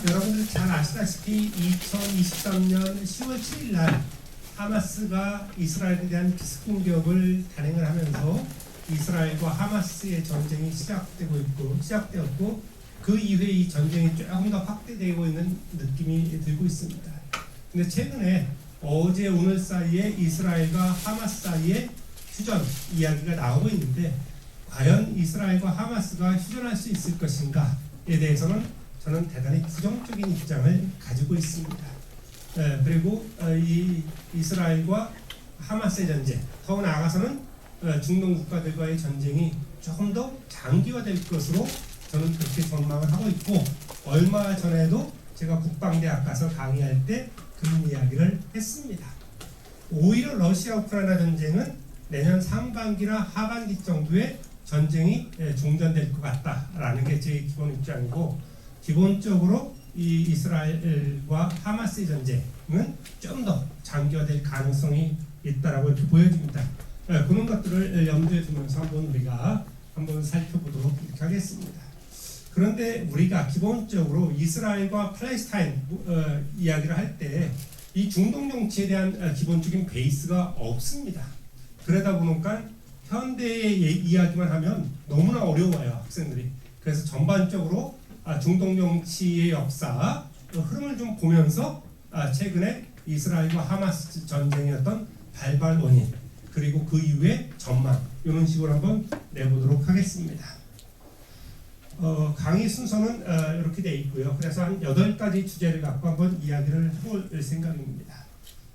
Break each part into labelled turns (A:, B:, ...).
A: 여러분들 잘 아시다시피 2023년 10월 7일 날 하마스가 이스라엘에 대한 기습 공격을 단행을 하면서 이스라엘과 하마스의 전쟁이 시작되었고 그 이후에 이 전쟁이 조금 더 확대되고 있는 느낌이 들고 있습니다. 근데 최근에 어제 오늘 사이에 이스라엘과 하마스 사이에 휴전 이야기가 나오고 있는데 과연 이스라엘과 하마스가 휴전할 수 있을 것인가에 대해서는 저는 대단히 부정적인 입장을 가지고 있습니다. 그리고 이 이스라엘과 하마스의 전쟁, 더 나아가서는 중동 국가들과의 전쟁이 조금 더 장기화될 것으로 저는 그렇게 전망을 하고 있고, 얼마 전에도 제가 국방대학 가서 강의할 때 그런 이야기를 했습니다. 오히려 러시아 우크라이나 전쟁은 내년 상반기나 하반기 정도에 전쟁이 종전될 것 같다라는 게 제 기본 입장이고, 기본적으로 이 이스라엘과 하마스의 전쟁은 좀 더 장기화될 가능성이 있다라고 이렇게 보여집니다. 그런 것들을 염두에 두면서 우리가 한번 살펴보도록 이렇게 하겠습니다. 그런데 우리가 기본적으로 이스라엘과 팔레스타인 이야기를 할 때 이 중동 정치에 대한 기본적인 베이스가 없습니다. 그러다 보니까 현대의 이야기만 하면 너무나 어려워요, 학생들이. 그래서 전반적으로 중동 정치의 역사 흐름을 좀 보면서 최근에 이스라엘과 하마스 전쟁의 어떤 발발 원인, 그리고 그 이후의 전망, 이런 식으로 한번 내보도록 하겠습니다. 강의 순서는 이렇게 되어 있고요. 그래서 한 8가지 주제를 갖고 한번 이야기를 해볼 생각입니다.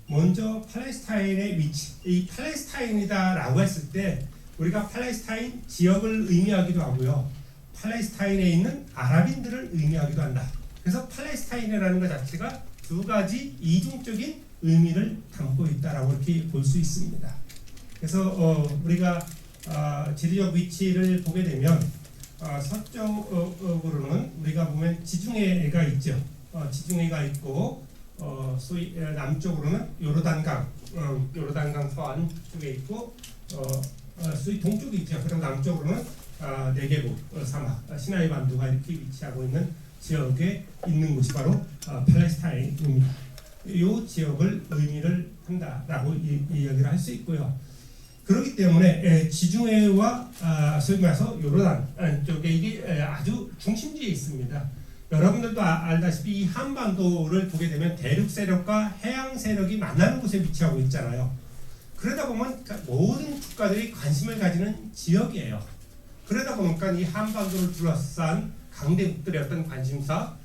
A: 먼저 팔레스타인의 위치. 이 팔레스타인이다라고 했을 때 우리가 팔레스타인 지역을 의미하기도 하고요, 팔레스타인에 있는 아랍인들을 의미하기도 한다. 그래서 팔레스타인이라는 것 자체가 두 가지 이중적인 의미를 담고 있다라고 이렇게 볼 수 있습니다. 그래서 우리가 지리적 위치를 보게 되면 서쪽으로는 우리가 보면 지중해가 있죠. 지중해가 있고 소위 남쪽으로는 요르단강 서안 쪽에 있고 소위 동쪽에 있죠. 그리고 남쪽으로는 네게브 사막, 시나이 반도가 이렇게 위치하고 있는 지역에 있는 곳이 바로 팔레스타인입니다. 이 지역을 의미를 한다라고 이야기를 할 수 있고요. 그렇기 때문에 지중해와 소위 말해서 요르단 쪽에 이게 아주 중심지에 있습니다. 여러분들도 알다시피 이 한반도를 보게 되면 대륙 세력과 해양 세력이 만나는 곳에 위치하고 있잖아요. 그러다 보면 모든 국가들이 관심을 가지는 지역이에요. 그러다 보니까 이 한반도를 둘러싼 강대국들의 어떤 관심사,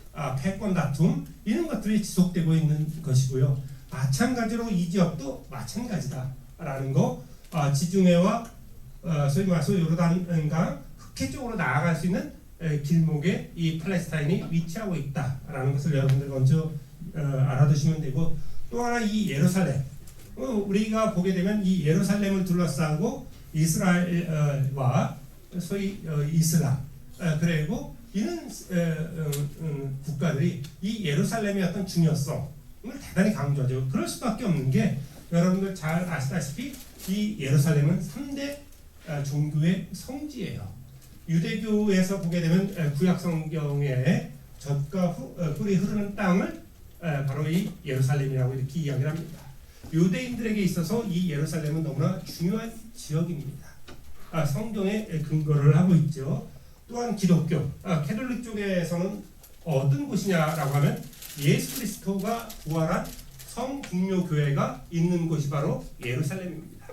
A: 패권 다툼, 이런 것들이 지속되고 있는 것이고요. 마찬가지로 이 지역도 마찬가지다라는 거, 지중해와 소위 말해서 요르단강 흑해 쪽으로 나아갈 수 있는 길목에 이 팔레스타인이 위치하고 있다라는 것을 여러분들 먼저 알아두시면 되고, 또 하나 이 예루살렘, 우리가 보게 되면 이 예루살렘을 둘러싸고 이스라엘과 소위 이슬람, 그리고 이런 국가들이 이 예루살렘의 어떤 중요성을 대단히 강조하죠. 그럴 수밖에 없는 게, 여러분들 잘 아시다시피 이 예루살렘은 3대 종교의 성지예요. 유대교에서 보게 되면 구약 성경에 젖과 꿀이 흐르는 땅을 바로 이 예루살렘이라고 이렇게 이야기를 합니다. 유대인들에게 있어서 이 예루살렘은 너무나 중요한 지역입니다. 성경에 근거를 하고 있죠. 또한 기독교, 캐톨릭 쪽에서는 어떤 곳이냐라고 하면 예수 그리스도가 부활한 성분묘 교회가 있는 곳이 바로 예루살렘입니다.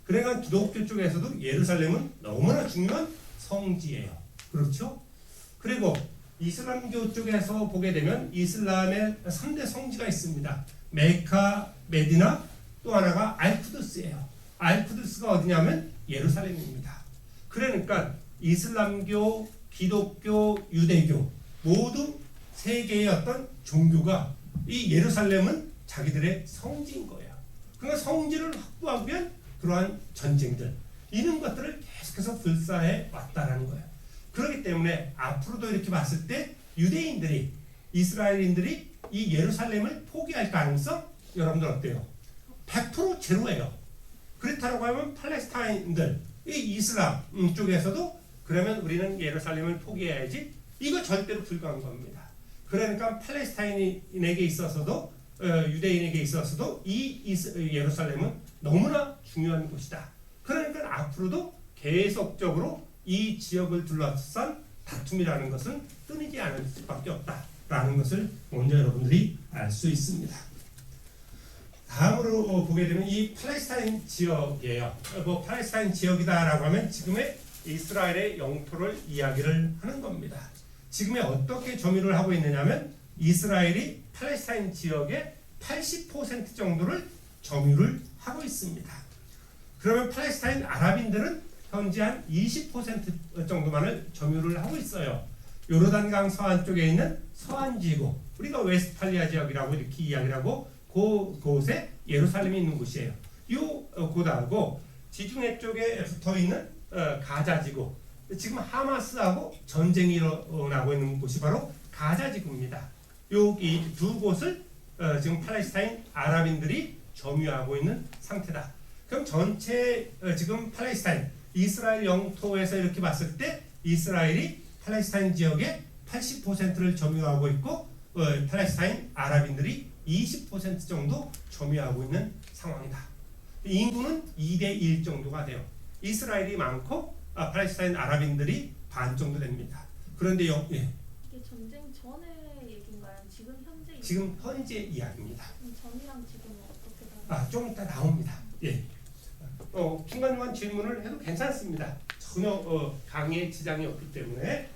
A: 그러니까 기독교 쪽에서도 예루살렘은 너무나 중요한 성지예요. 그렇죠? 그리고 이슬람교 쪽에서 보게 되면 이슬람의 3대 성지가 있습니다. 메카, 메디나, 또 하나가 알쿠드스예요. 알쿠드스가 어디냐면 예루살렘입니다. 그러니까 이슬람교, 기독교, 유대교 모두 세 개의 어떤 종교가 이 예루살렘은 자기들의 성지인 거예요. 그러니까 성지를 확보하기 위한 그러한 전쟁들, 이런 것들을 계속해서 불사해 왔다라는 거예요. 그렇기 때문에 앞으로도 이렇게 봤을 때 유대인들이, 이스라엘인들이 이 예루살렘을 포기할 가능성, 여러분들 어때요? 100% 제로예요. 그렇다고 하면 팔레스타인들, 이 이슬람 쪽에서도 그러면 우리는 예루살렘을 포기해야지, 이거 절대로 불가한 겁니다. 그러니까 팔레스타인에게 있어서도 유대인에게 있어서도 이 예루살렘은 너무나 중요한 곳이다. 그러니까 앞으로도 계속적으로 이 지역을 둘러싼 다툼이라는 것은 끊이지 않을 수밖에 없다라는 것을 먼저 여러분들이 알 수 있습니다. 다음으로 보게 되면 이 팔레스타인 지역이에요. 뭐 팔레스타인 지역이다라고 하면 지금의 이스라엘의 영토를 이야기를 하는 겁니다. 지금에 어떻게 점유를 하고 있느냐면 이스라엘이 팔레스타인 지역의 80% 정도를 점유를 하고 있습니다. 그러면 팔레스타인 아랍인들은 현재 한 20% 정도만을 점유를 하고 있어요. 요르단강 서안 쪽에 있는 서안 지구, 우리가 웨스트팔리아 지역이라고 이렇게 이야기를 하고 그곳에 예루살렘이 있는 곳이에요. 요 곳하고 지중해 쪽에 붙어 있는 가자 지구, 지금 하마스하고 전쟁이 일어나고 있는 곳이 바로 가자 지구입니다. 여기 두 곳을 지금 팔레스타인 아랍인들이 점유하고 있는 상태다. 그럼 전체 지금 팔레스타인 이스라엘 영토에서 이렇게 봤을 때 이스라엘이 팔레스타인 지역의 80%를 점유하고 있고 팔레스타인 아랍인들이 20% 정도 점유하고 있는 상황이다. 인구는 2대1 정도가 돼요. 이스라엘이 많고 팔레스타인 아랍인들이 반 정도 됩니다. 그런데
B: 이게 전쟁 전의 얘기인가요? 지금 현재
A: 이야기입니다.
B: 전이랑 지금은 어떻게 다른가요?
A: 좀 이따 나옵니다. 예. 중간중간 질문을 해도 괜찮습니다. 전혀 강의에 지장이 없기 때문에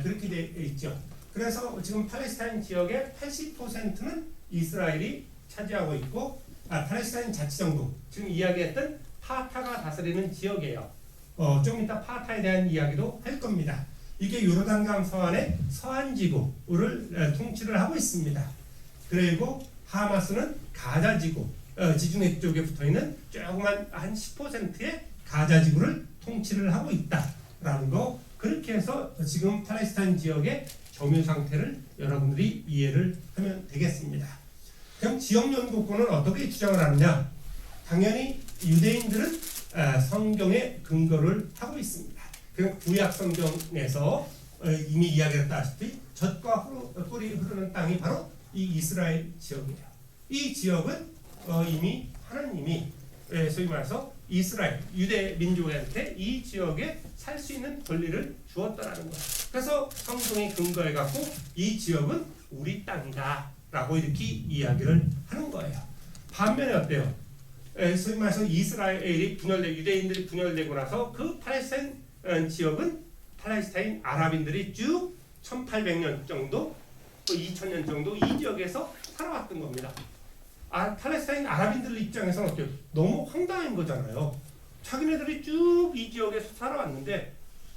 A: 그렇게 되어 있죠. 그래서 지금 팔레스타인 지역의 80%는 이스라엘이 차지하고 있고 팔레스타인 자치정부, 지금 이야기했던 파타가 다스리는 지역이에요. 좀 이따 파타에 대한 이야기도 할 겁니다. 이게 요르단강 서안의 서안지구를 통치를 하고 있습니다. 그리고 하마스는 가자지구, 지중해 쪽에 붙어있는 조그만 한 10%의 가자지구를 통치를 하고 있다라는 거, 그렇게 해서 지금 팔레스타인 지역의 점유 상태를 여러분들이 이해를 하면 되겠습니다. 그럼 지역연구권은 어떻게 주장을 하느냐? 당연히 유대인들은 성경에 근거를 하고 있습니다. 그럼 구약 성경에서 이미 이야기했다시피 젖과 꿀이 흐르는 땅이 바로 이 이스라엘 지역이에요. 이 지역은 이미 하나님이 소위 말해서 이스라엘 유대 민족한테 이 지역에 살 수 있는 권리를 주었다라는 거예요. 그래서 성경에 근거해 갖고 이 지역은 우리 땅이다라고 이렇게 이야기를 하는 거예요. 반면에 어때요? 소위 말해서 이스라엘이 유대인들이 분열되고 나서 그 팔레스타인 지역은 팔레스타인 아랍인들이 쭉 1800년 정도, 2000년 정도 이 지역에서 살아왔던 겁니다. 팔레스타인 아랍인들 입장에서는 어때요? 너무 황당한 거잖아요. 자기네들이 쭉 이 지역에서 살아왔는데,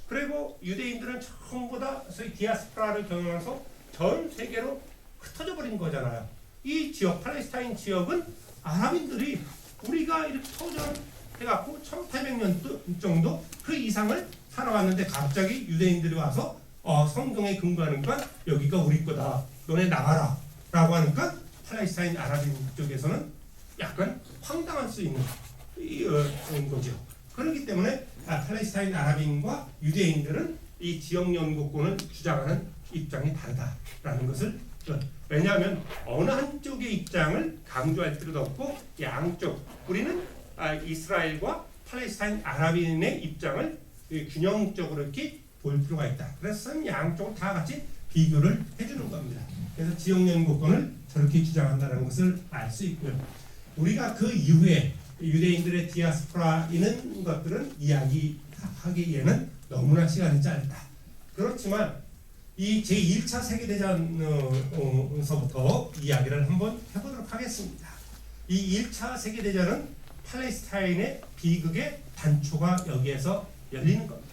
A: 그리고 유대인들은 전부 다 소위 디아스포라를 경험해서 전 세계로 흩어져 버린 거잖아요. 이 지역, 팔레스타인 지역은 아랍인들이 우리가 이렇게 터전해갖고 1800년 정도 그 이상을 살아왔는데 갑자기 유대인들이 와서 성경에 근거하니까 여기가 우리 거다, 너네 나가라 라고 하니까 팔레스타인 아랍인 쪽에서는 약간 황당할 수 있는 거죠. 그렇기 때문에 팔레스타인 아랍인과 유대인들은 이 지역 연구권을 주장하는 입장이 다르다라는 것을, 왜냐하면 어느 한쪽의 입장을 강조할 필요도 없고 양쪽, 우리는 이스라엘과 팔레스타인 아랍인의 입장을 균형적으로 이렇게 볼 필요가 있다. 그래서 양쪽을 다 같이 비교를 해주는 겁니다. 그래서 지역 연구권을 저렇게 주장한다는 것을 알 수 있고요. 우리가 그 이후에 유대인들의 디아스포라 이런 것들은 이야기하기에는 너무나 시간이 짧다. 그렇지만 이 제1차 세계대전서부터 이야기를 한번 해보도록 하겠습니다. 이 1차 세계대전은 팔레스타인의 비극의 단초가 여기에서 열리는 겁니다.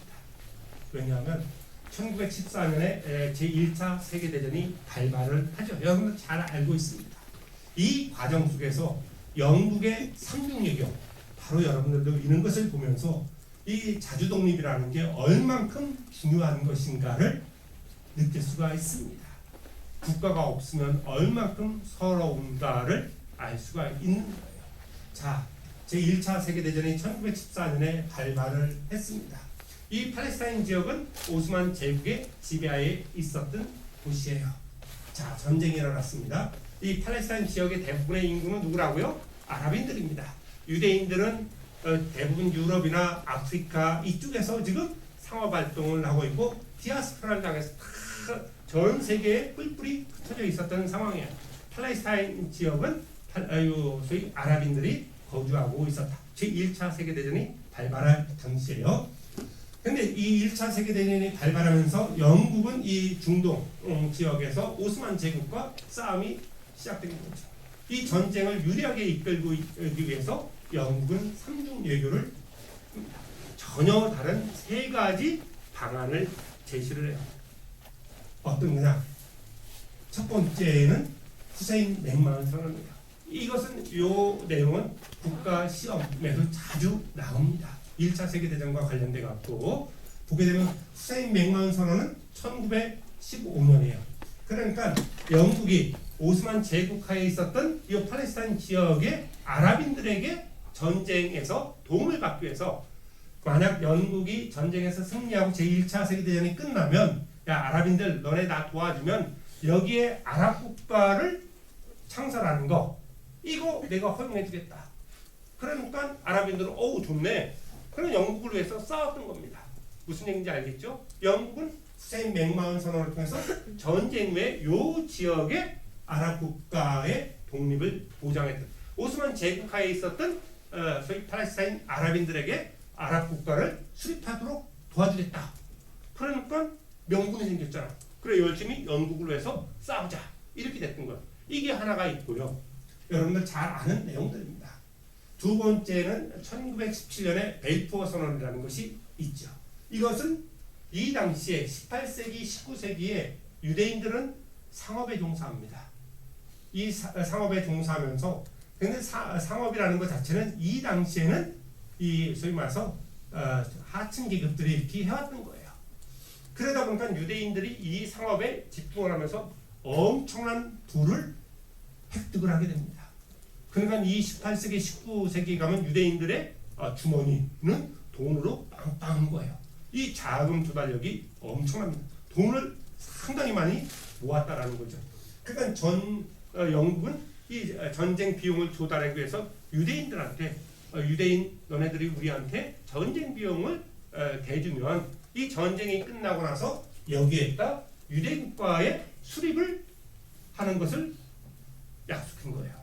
A: 왜냐하면 1914년에 제1차 세계대전이 발발을 하죠. 여러분들 잘 알고 있습니다. 이 과정 속에서 영국의 상륙력이요, 바로 여러분들도 이런 것을 보면서 이 자주독립이라는 게 얼만큼 중요한 것인가를 느낄 수가 있습니다. 국가가 없으면 얼만큼 서러운가를 알 수가 있는 거예요. 자, 제1차 세계대전이 1914년에 발발을 했습니다. 이 팔레스타인 지역은 오스만 제국의 지배하에 있었던 곳이에요. 자, 전쟁이 일어났습니다. 이 팔레스타인 지역의 대부분의 인구는 누구라고요? 아랍인들입니다. 유대인들은 대부분 유럽이나 아프리카 이쪽에서 지금 상업 활동을 하고 있고 디아스포라를 당해서 전 세계에 뿔뿔이 흩어져 있었던 상황이에요. 팔레스타인 지역은 소위 아랍인들이 거주하고 있었다. 제1차 세계대전이 발발할 당시에요. 근데 이 1차 세계대전이 발발하면서 영국은 이 중동 지역에서 오스만 제국과 싸움이 시작된 거죠. 이 전쟁을 유리하게 이끌고 위해서 영국은 삼중 외교를 전혀 다른 세 가지 방안을 제시를 해요. 어떤 거냐? 첫 번째는 후세인 맥마흔 선언입니다. 이것은 요 내용은 국가 시험에도 자주 나옵니다. 1차 세계대전과 관련돼 갖고 보게 되면 후세인 맥마흔 선언은 1915년이에요. 그러니까 영국이 오스만 제국하에 있었던 이 팔레스타인 지역의 아랍인들에게 전쟁에서 도움을 받기 위해서 만약 영국이 전쟁에서 승리하고 제1차 세계대전이 끝나면 야 아랍인들 너네 나 도와주면 여기에 아랍 국가를 창설하는 거 이거 내가 허용해 주겠다. 그러니까 아랍인들은 어우 좋네. 그럼 영국을 위해서 싸웠던 겁니다. 무슨 얘기인지 알겠죠? 영국은 후세인 맥마흔 선언을 통해서 전쟁 후에 요 지역의 아랍 국가의 독립을 보장했던 오스만 제국하에 있었던 소위 팔레스타인 아랍인들에게 아랍 국가를 수립하도록 도와주겠다. 그러니까 명분이 생겼잖아. 그래 열심히 영국을 위해서 싸우자. 이렇게 됐던 거예요. 이게 하나가 있고요. 여러분들 잘 아는 내용들입니다. 두 번째는 1917년에 벨푸어 선언이라는 것이 있죠. 이것은 이 당시에 18세기, 19세기에 유대인들은 상업에 종사합니다. 이 상업에 종사하면서 근데 상업이라는 것 자체는 이 당시에는 이 소위 말해서 하층 계급들이 이렇게 해왔던 거예요. 그러다 보니까 유대인들이 이 상업에 집중을 하면서 엄청난 부를 획득을 하게 됩니다. 그러니까 이 18세기, 19세기 가면 유대인들의 주머니는 돈으로 빵빵한 거예요. 이 자금 조달력이 엄청납니다. 돈을 상당히 많이 모았다라는 거죠. 그러니까 영국은 이 전쟁 비용을 조달하기 위해서 유대인들한테 유대인 너네들이 우리한테 전쟁 비용을 대주면 이 전쟁이 끝나고 나서 여기에다 유대 국가의 수립을 하는 것을 약속한 거예요.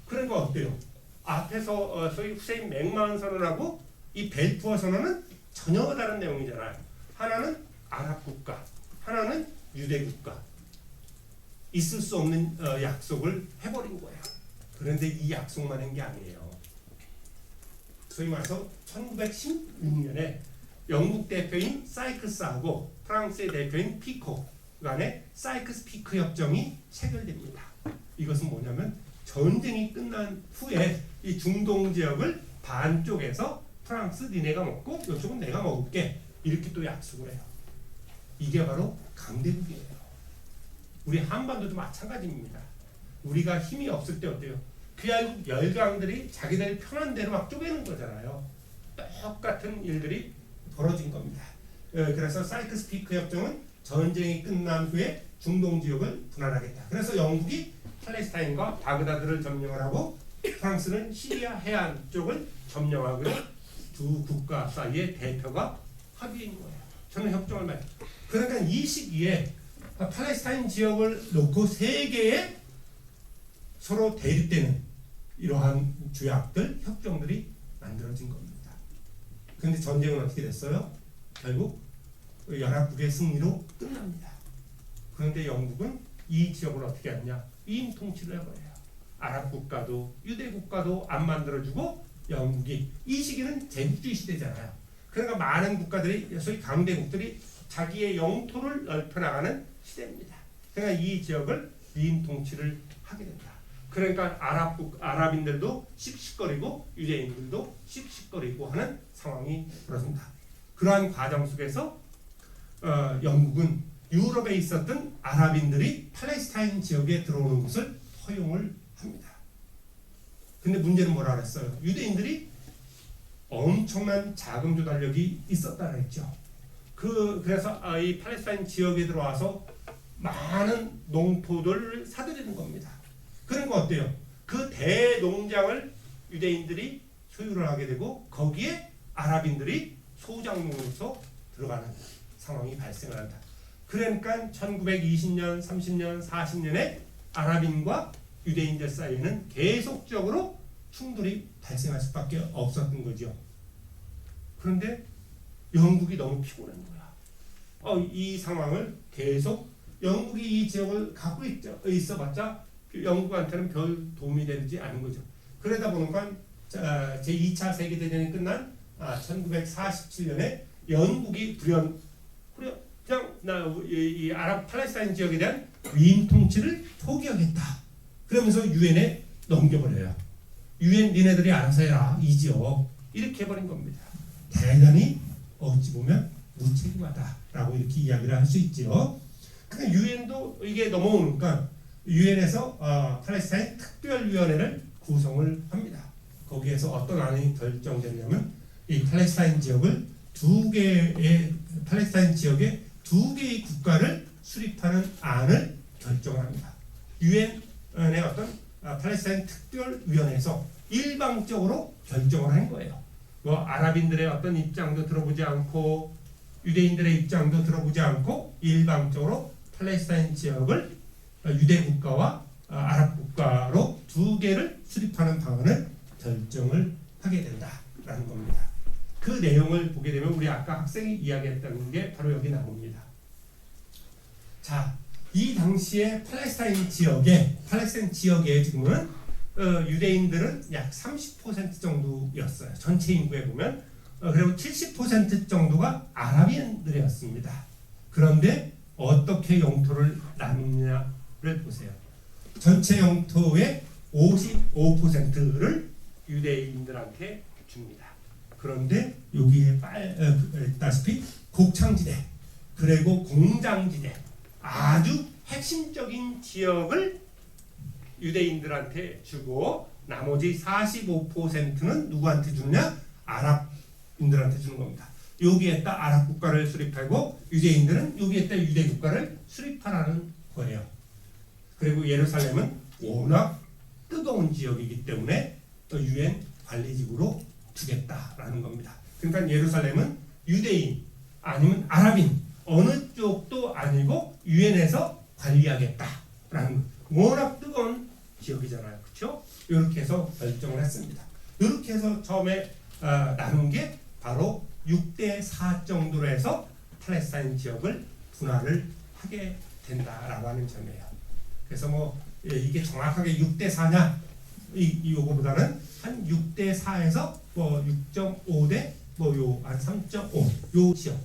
A: 그러니까 어때요? 앞에서 소위 후세인 맥마흔 선언하고 이 벨푸어 선언은 전혀 다른 내용이잖아요. 하나는 아랍 국가, 하나는 유대 국가. 있을 수 없는 약속을 해버린 거예요. 그런데 이 약속만 한 게 아니에요. 소위 말해서 1916년에 영국 대표인 사이크스하고 프랑스의 대표인 피코 간에 사이크스-피크 협정이 체결됩니다. 이것은 뭐냐면 전쟁이 끝난 후에 이 중동 지역을 반쪽에서 프랑스 니네가 먹고 이쪽은 내가 먹을게 이렇게 또 약속을 해요. 이게 바로 강대국이에요. 우리 한반도도 마찬가지입니다. 우리가 힘이 없을 때 어때요? 그냥 열강들이 자기들 편한 대로 막 쪼개는 거잖아요. 똑같은 일들이 벌어진 겁니다. 그래서 사이크스-피크 협정은 전쟁이 끝난 후에 중동 지역을 분할하겠다. 그래서 영국이 팔레스타인과 바그다드를 점령을 하고 프랑스는 시리아 해안 쪽을 점령하고 두 국가 사이의 대표가 합의인 거예요. 저는 협정을 맺. 그러니까 이 시기에 팔레스타인 지역을 놓고 세계에 서로 대립되는 이러한 조약들, 협정들이 만들어진 겁니다. 그런데 전쟁은 어떻게 됐어요? 결국 연합국의 승리로 끝납니다. 그런데 영국은 이 지역을 어떻게 하느냐? 위임 통치를 해버려요. 아랍 국가도 유대 국가도 안 만들어주고 영국이 이 시기는 제국주의 시대잖아요. 그러니까 많은 국가들이 소위 강대국들이 자기의 영토를 넓혀나가는 시대입니다. 그러니까 이 지역을 위임 통치를 하게 됩니다. 그러니까 아랍인들도 씩씩거리고 유대인들도 씩씩거리고 하는 상황이 벌어집니다. 그러한 과정 속에서 영국은 유럽에 있었던 아랍인들이 팔레스타인 지역에 들어오는 것을 허용을 합니다. 근데 문제는 뭐라 그랬어요? 유대인들이 엄청난 자금 조달력이 있었다고 했죠. 그래서 이 팔레스타인 지역에 들어와서 많은 농토들을 사들이는 겁니다. 그런 거 어때요? 그 대농장을 유대인들이 소유를 하게 되고 거기에 아랍인들이 소작농으로서 들어가는 상황이 발생을 한다. 그러니까 1920년, 30년, 40년에 아랍인과 유대인들 사이에는 계속적으로 충돌이 발생할 수밖에 없었던 거죠. 그런데 영국이 너무 피곤한 거야. 이 상황을 계속 영국이 이 지역을 갖고 있어봤자 영국한테는 별 도움이 되지 않은 거죠. 그러다 보니까 제2차 세계대전이 끝난 1947년에 영국이 그냥 이 아랍 팔레스타인 지역에 대한 위임 통치를 포기하겠다. 그러면서 유엔에 넘겨버려요. 유엔 니네들이 알아서 해라 이 지역 이렇게 해버린 겁니다. 대단히 어찌 보면 무책임하다라고 이렇게 이야기를 할 수 있죠. 그러니까 유엔도 이게 넘어오니까 유엔에서 팔레스타인 특별위원회를 구성을 합니다. 거기에서 어떤 안이 결정되냐면 이 팔레스타인 지역을 팔레스타인 지역에 2개의 국가를 수립하는 안을 결정합니다. 유엔의 어떤 팔레스타인 특별위원회에서 일방적으로 결정을 한 거예요. 뭐 아랍인들의 어떤 입장도 들어보지 않고 유대인들의 입장도 들어보지 않고 일방적으로 팔레스타인 지역을 유대 국가와 아랍 국가로 2개를 수립하는 방안을 결정을 하게 된다라는 겁니다. 그 내용을 보게 되면 우리 아까 학생이 이야기했던 게 바로 여기 나옵니다. 자, 이 당시에 팔레스타인 지역에 지금은 유대인들은 약 30% 정도였어요. 전체 인구에 보면 그리고 70% 정도가 아랍인들이었습니다. 그런데 어떻게 영토를 나누느냐를 보세요. 전체 영토의 55%를 유대인들한테 줍니다. 그런데 여기에 봤다시피 곡창지대 그리고 공장지대 아주 핵심적인 지역을 유대인들한테 주고 나머지 45%는 누구한테 주느냐? 아랍인들한테 주는 겁니다. 여기에다 아랍 국가를 수립하고 유대인들은 여기에다 유대 국가를 수립하라는 거예요. 그리고 예루살렘은 워낙 뜨거운 지역이기 때문에 또 유엔 관리지구로 두겠다라는 겁니다. 그러니까 예루살렘은 유대인 아니면 아랍인 어느 쪽도 아니고 유엔에서 관리하겠다라는 워낙 뜨거운 지역이잖아요. 그렇죠? 이렇게 해서 결정을 했습니다. 이렇게 해서 처음에 나눈 게 바로 6대4 정도로 해서 팔레스타인 지역을 분할을 하게 된다라고 하는 점이에요. 그래서 뭐 이게 정확하게 6대4냐 이거보다는 한 6대4에서 뭐 6.5대 뭐 한 3.5 요 지역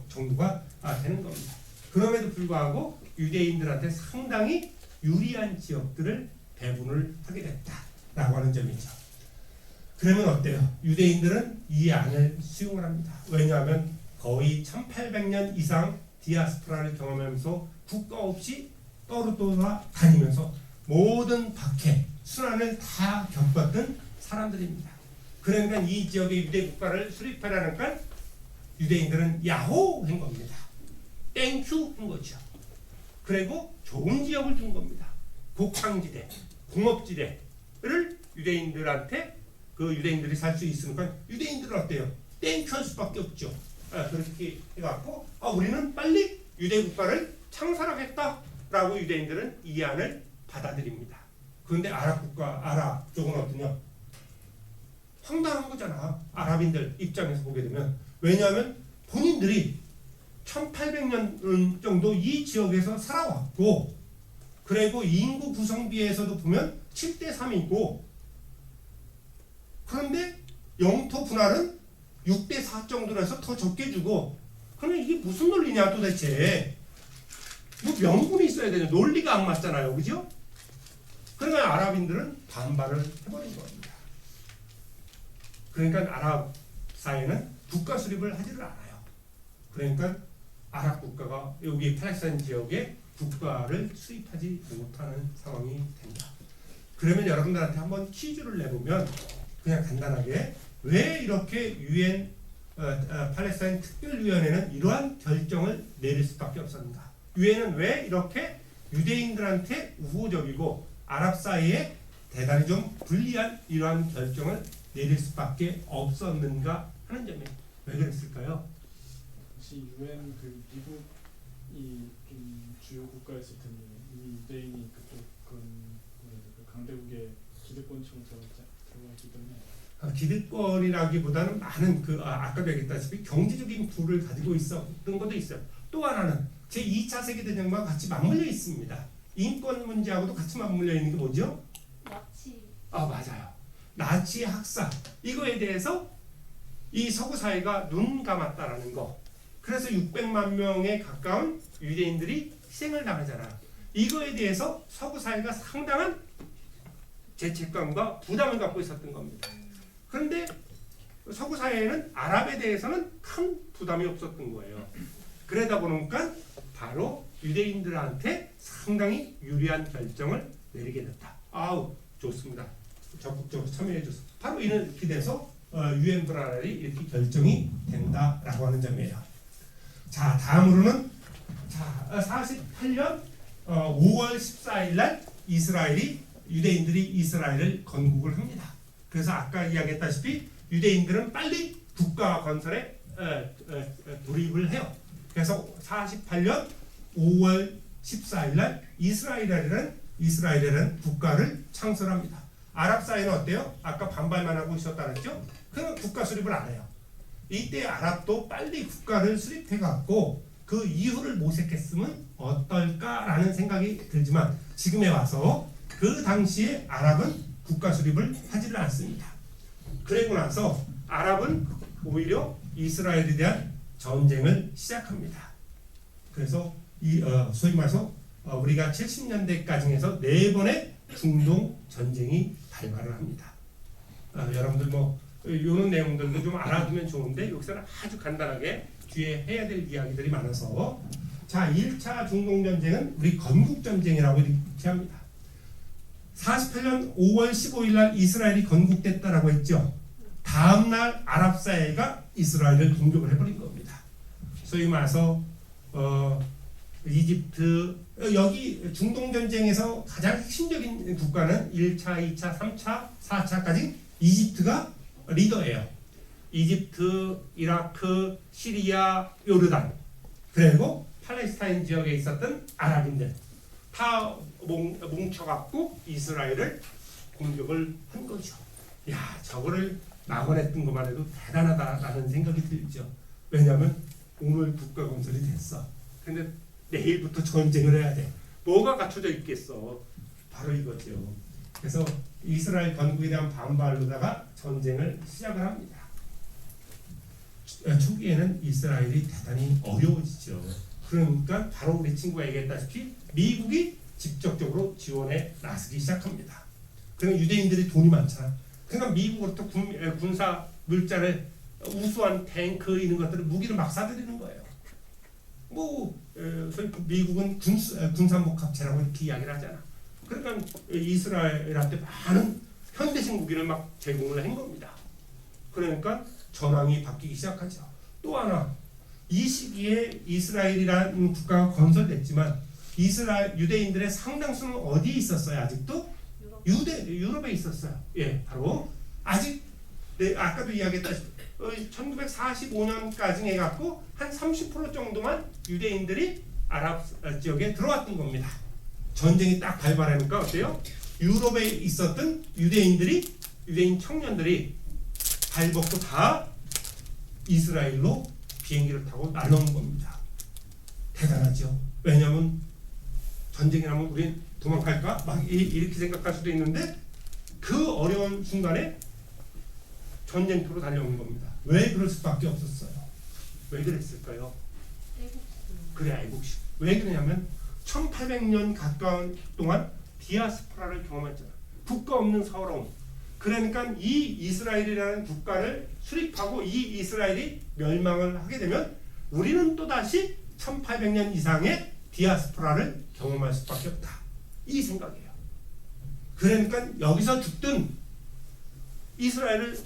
A: 정도가 되는 겁니다. 그럼에도 불구하고 유대인들한테 상당히 유리한 지역들을 배분을 하게 됐다라고 하는 점이죠. 그러면 어때요? 유대인들은 이 안을 수용을 합니다. 왜냐하면 거의 1800년 이상 디아스포라를 경험하면서 국가 없이 떠돌아 다니면서 모든 박해, 순환을 다 겪었던 사람들입니다. 그러니까 이 지역의 유대 국가를 수립하라니까 유대인들은 야호 한 겁니다. 땡큐 한 거죠. 그리고 좋은 지역을 준 겁니다. 곡창지대, 공업지대를 유대인들한테 그 유대인들이 살 수 있으니까 유대인들은 어때요? 땡큐 할 수밖에 없죠. 그렇게 해갖고 우리는 빨리 유대 국가를 창설하겠다라고 유대인들은 이 안을 받아들입니다. 그런데 아랍 국가, 아랍 쪽은 어떠냐? 황당한 거잖아. 아랍인들 입장에서 보게 되면. 왜냐하면 본인들이 1800년 정도 이 지역에서 살아왔고 그리고 인구 구성비에서도 보면 7대3이고 그런데 영토 분할은 6대4 정도로 해서 더 적게 주고 그러면 이게 무슨 논리냐 도대체. 뭐 명분이 있어야 되냐. 논리가 안 맞잖아요. 그죠? 그러니까 아랍인들은 반발을 해버린 겁니다. 그러니까 아랍 사회는 국가 수립을 하지를 않아요. 그러니까 아랍 국가가 여기 팔레스타인 지역에 국가를 수립하지 못하는 상황이 된다. 그러면 여러분들한테 한번 퀴즈를 내보면 그냥 간단하게 왜 이렇게 유엔 팔레스타인 특별위원회는 이러한 결정을 내릴 수밖에 없었는가? 유엔은 왜 이렇게 유대인들한테 우호적이고 아랍 사이에 대단히 좀 불리한 이러한 결정을 내릴 수밖에 없었는가 하는 점이에요. 왜 그랬을까요?
C: 혹시 UN 그 미국이 좀 주요 국가였을 텐데 이 유대인이 그쪽 그런 그 강대국의 기득권층으로 들어갔기 때문에
A: 기득권이라기보다는 많은 아까도 얘기했다시피 경제적인 부를 가지고 있었던 것도 있어요. 또 하나는 제2차 세계대전과 같이 맞물려 있습니다. 인권 문제하고도 같이 맞물려 있는 게 뭐죠?
B: 나치.
A: 맞아요. 나치 학살 이거에 대해서 이 서구 사회가 눈 감았다라는 거. 그래서 600만 명에 가까운 유대인들이 희생을 당하잖아요. 이거에 대해서 서구 사회가 상당한 죄책감과 부담을 갖고 있었던 겁니다. 그런데 서구 사회에는 아랍에 대해서는 큰 부담이 없었던 거예요. 그러다 보니까 바로 유대인들한테 상당히 유리한 결정을 내리게 됐다. 아우 좋습니다. 적극적으로 참여해 줘서 바로 이렇게 돼서 유엔 브라날이 이렇게 결정이 된다라고 하는 점이에요. 자 다음으로는 48년 5월 14일 날 유대인들이 이스라엘을 건국을 합니다. 그래서 아까 이야기했다시피 유대인들은 빨리 국가 건설에 돌입을 해요. 그래서 48년 5월 14일 날 이스라엘이라는 국가를 창설합니다. 아랍 사회는 어때요? 아까 반발만 하고 있었다 그랬죠? 그럼 국가 수립을 안 해요. 이때 아랍도 빨리 국가를 수립해갖고 그 이유를 모색했으면 어떨까라는 생각이 들지만 지금에 와서 그 당시에 아랍은 국가 수립을 하지를 않습니다. 그리고 나서 아랍은 오히려 이스라엘에 대한 전쟁을 시작합니다. 그래서 소위 말해서 우리가 70년대까지 해서 4번의 중동 전쟁이 발발을 합니다. 여러분들 이런 내용들도 좀 알아두면 좋은데 여기서는 아주 간단하게 뒤에 해야 될 이야기들이 많아서 자 1차 중동 전쟁은 우리 건국 전쟁이라고 이렇게 합니다. 48년 5월 15일 날 이스라엘이 건국됐다라고 했죠. 다음 날 아랍 사회가 이스라엘을 공격을 해버린 겁니다. 소위 말해서 이집트 여기 중동 전쟁에서 가장 핵심적인 국가는 1차, 2차, 3차, 4차까지 이집트가 리더예요. 이집트, 이라크, 시리아, 요르단 그리고 팔레스타인 지역에 있었던 아랍인들 다 뭉쳐갖고 이스라엘을 공격을 한 거죠. 야, 저거를 막아냈던 것만 해도 대단하다라는 생각이 들죠. 왜냐하면 오늘 국가 건설이 됐어. 근데 내일부터 전쟁을 해야 돼. 뭐가 갖춰져 있겠어? 바로 이거죠. 그래서 이스라엘 건국에 대한 반발로다가 전쟁을 시작을 합니다. 초기에는 이스라엘이 대단히 어려워지죠. 그러니까 바로 우리 친구가 얘기했다시피 미국이 직접적으로 지원에 나서기 시작합니다. 그러니까 유대인들이 돈이 많잖아. 그러니까 미국으로부터 군사 물자를 우수한 탱크 이런 것들을 무기를 막 사들이는 거예요. 소위 미국은 군사복합체라고 이렇게 이야기를 하잖아. 그러니까 이스라엘한테 많은 현대식 무기를 막 제공을 한 겁니다. 그러니까 전황이 바뀌기 시작하죠. 또 하나 이 시기에 이스라엘이라는 국가가 건설됐지만 유대인들의 상당수는 어디에 있었어요? 아직도 유럽에 있었어요. 예, 바로 아직 아까도 이야기했다시피 1945년까지 해갖고 한 30% 정도만 유대인들이 아랍 지역에 들어왔던 겁니다. 전쟁이 딱 발발하니까 어때요? 유럽에 있었던 유대인 청년들이 발벗고 다 이스라엘로 비행기를 타고 날아온 겁니다. 대단하죠. 왜냐하면 전쟁이 나면 우린 도망갈까? 막 이렇게 생각할 수도 있는데 그 어려운 순간에 전쟁터로 달려오는 겁니다. 왜 그럴 수밖에 없었어요? 왜 그랬을까요? 그래, 애국심. 왜 그러냐면 1800년 가까운 동안 디아스포라를 경험했잖아. 국가 없는 서러움. 그러니까 이 이스라엘이라는 국가를 수립하고 이 이스라엘이 멸망을 하게 되면 우리는 또다시 1800년 이상의 디아스포라를 경험할 수밖에 없다. 이 생각이에요. 그러니까 여기서 죽든 이스라엘을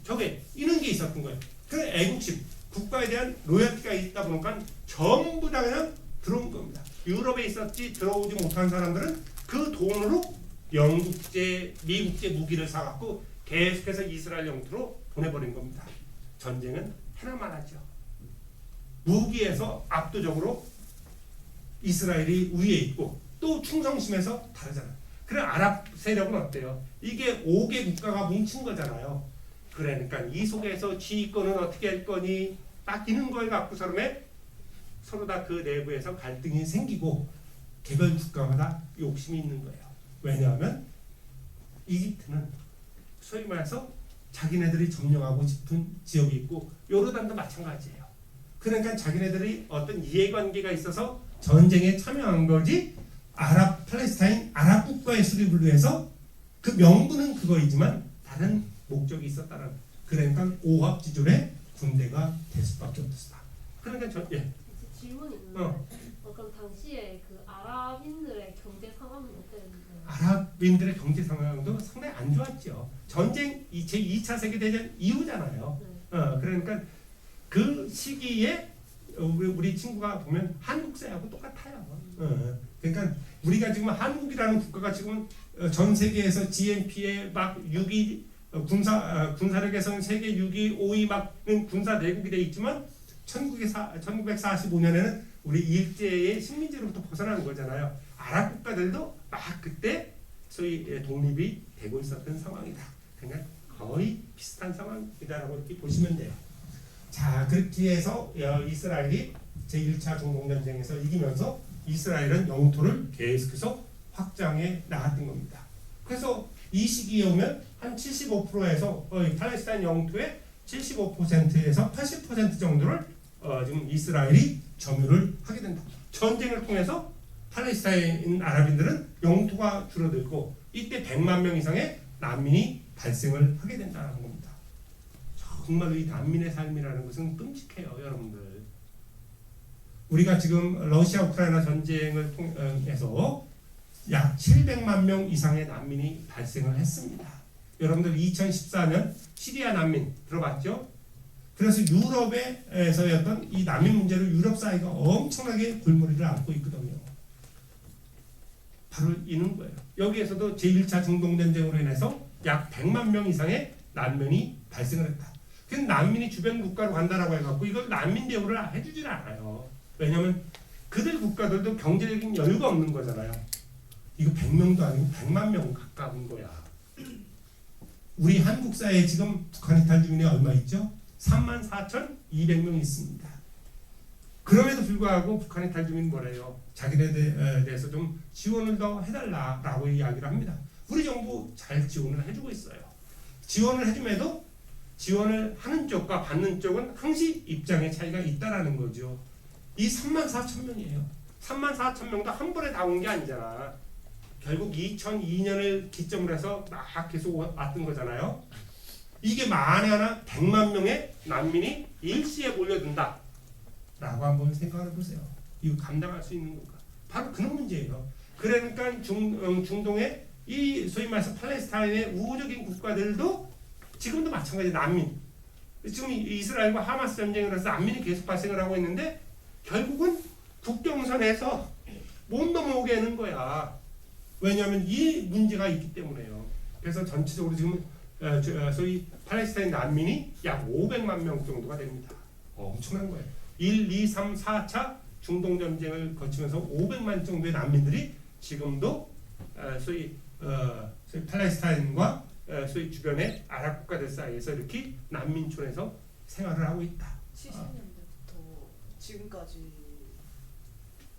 A: 저게 이런 게 있었던 거예요. 그 애국심, 국가에 대한 로열티가 있다 보니까 전부 다 그냥 들어온 겁니다. 유럽에 있었지 들어오지 못한 사람들은 그 돈으로 영국제, 미국제 무기를 사갖고 계속해서 이스라엘 영토로 보내버린 겁니다. 전쟁은 하나만 하죠. 무기에서 압도적으로 이스라엘이 위에 있고 또 충성심에서 다르잖아요. 그럼 아랍 세력은 어때요? 이게 5개 국가가 뭉친 거잖아요. 그러니까 이 속에서 지휘권은 어떻게 할 거니 딱 이런 걸 갖고 서로 다 그 내부에서 갈등이 생기고 개별 국가마다 욕심이 있는 거예요. 왜냐하면 이집트는 소위 말해서 자기네들이 점령하고 싶은 지역이 있고 요르단도 마찬가지예요. 그러니까 자기네들이 어떤 이해관계가 있어서 전쟁에 참여한 거지 아랍 팔레스타인 아랍 국가의 수립을 위해서 그 명분은 그거이지만 다른 목적이 있었다는 그러니까 오합지졸의 군대가 될 수밖에 없었다. 그러니까
D: 이제 질문이 있는데 그럼 당시에 그 아랍인들의 경제 상황은 어땠는가요?
A: 아랍인들의 경제 상황도 상당히 안 좋았죠. 전쟁 제2차 세계대전 이후잖아요.
D: 네.
A: 그러니까 그 시기에 우리 친구가 보면 한국사하고 똑같아요. 그러니까 우리가 지금 한국이라는 국가가 지금 전 세계에서 GNP에 막 6위 군사력에서는 세계 6위, 5위 막는 군사 대국이 돼 있지만 1945년에는 우리 일제의 식민지로부터 벗어난 거잖아요. 아랍 국가들도 막 그때 소위 독립이 되고 있었던 상황이다. 그러니까 거의 비슷한 상황이다라고 이렇게 보시면 돼요. 자, 그렇게 해서 이스라엘이 제1차 중동전쟁에서 이기면서 이스라엘은 영토를 계속해서 확장해 나갔던 겁니다. 그래서 이 시기에 오면 한 75%에서 팔레스타인 영토의 75%에서 80% 정도를 지금 이스라엘이 점유를 하게 된다. 전쟁을 통해서 팔레스타인 아랍인들은 영토가 줄어들고 이때 100만 명 이상의 난민이 발생을 하게 된다는 겁니다. 정말로 이 난민의 삶이라는 것은 끔찍해요, 여러분들. 우리가 지금 러시아 우크라이나 전쟁을 통해서 약 700만 명 이상의 난민이 발생을 했습니다. 여러분들 2014년 시리아 난민 들어봤죠? 그래서 유럽에서였던 이 난민 문제로 유럽 사회가 엄청나게 골머리를 앓고 있거든요. 바로 이는 거예요. 여기에서도 제1차 중동전쟁으로 인해서 약 100만 명 이상의 난민이 발생을 했다. 그 난민이 주변 국가로 간다라고 해갖고 이걸 난민 대우를 해주질 않아요. 왜냐하면 그들 국가들도 경제적인 여유가 없는 거잖아요. 이거 100명도 아니고 100만 명 가까운 거야. 우리 한국 사회에 지금 북한 이탈 주민이 얼마 있죠? 34,200명 있습니다. 그럼에도 불구하고 북한 이탈 주민 뭐래요? 자기네들에 대해서 좀 지원을 더 해달라라고 이야기를 합니다. 우리 정부 잘 지원을 해주고 있어요. 지원을 해줌에도 지원을 하는 쪽과 받는 쪽은 항시 입장의 차이가 있다라는 거죠. 이 34,000명이에요. 34,000명도 한 번에 다 온 게 아니잖아. 결국 2002년을 기점으로 해서 막 계속 왔던 거잖아요. 이게 만에 하나 100만 명의 난민이 일시에 몰려든다 라고 한번 생각을 해보세요. 이거 감당할 수 있는 건가? 바로 그런 문제예요. 그러니까 중동의 이 소위 말해서 팔레스타인의 우호적인 국가들도 지금도 마찬가지 난민. 지금 이스라엘과 하마스 전쟁을 해서 난민이 계속 발생을 하고 있는데 결국은 국경선에서 못 넘어오게 하는 거야. 왜냐하면 이 문제가 있기 때문에요. 그래서 전체적으로 지금 소위 팔레스타인 난민이 약 500만 명 정도가 됩니다. 엄청난 거예요. 1, 2, 3, 4차 중동전쟁을 거치면서 500만 정도의 난민들이 지금도 소위 팔레스타인과 소위 주변의 아랍 국가들 사이에서 이렇게 난민촌에서 생활을 하고 있다.
E: 70년대부터 지금까지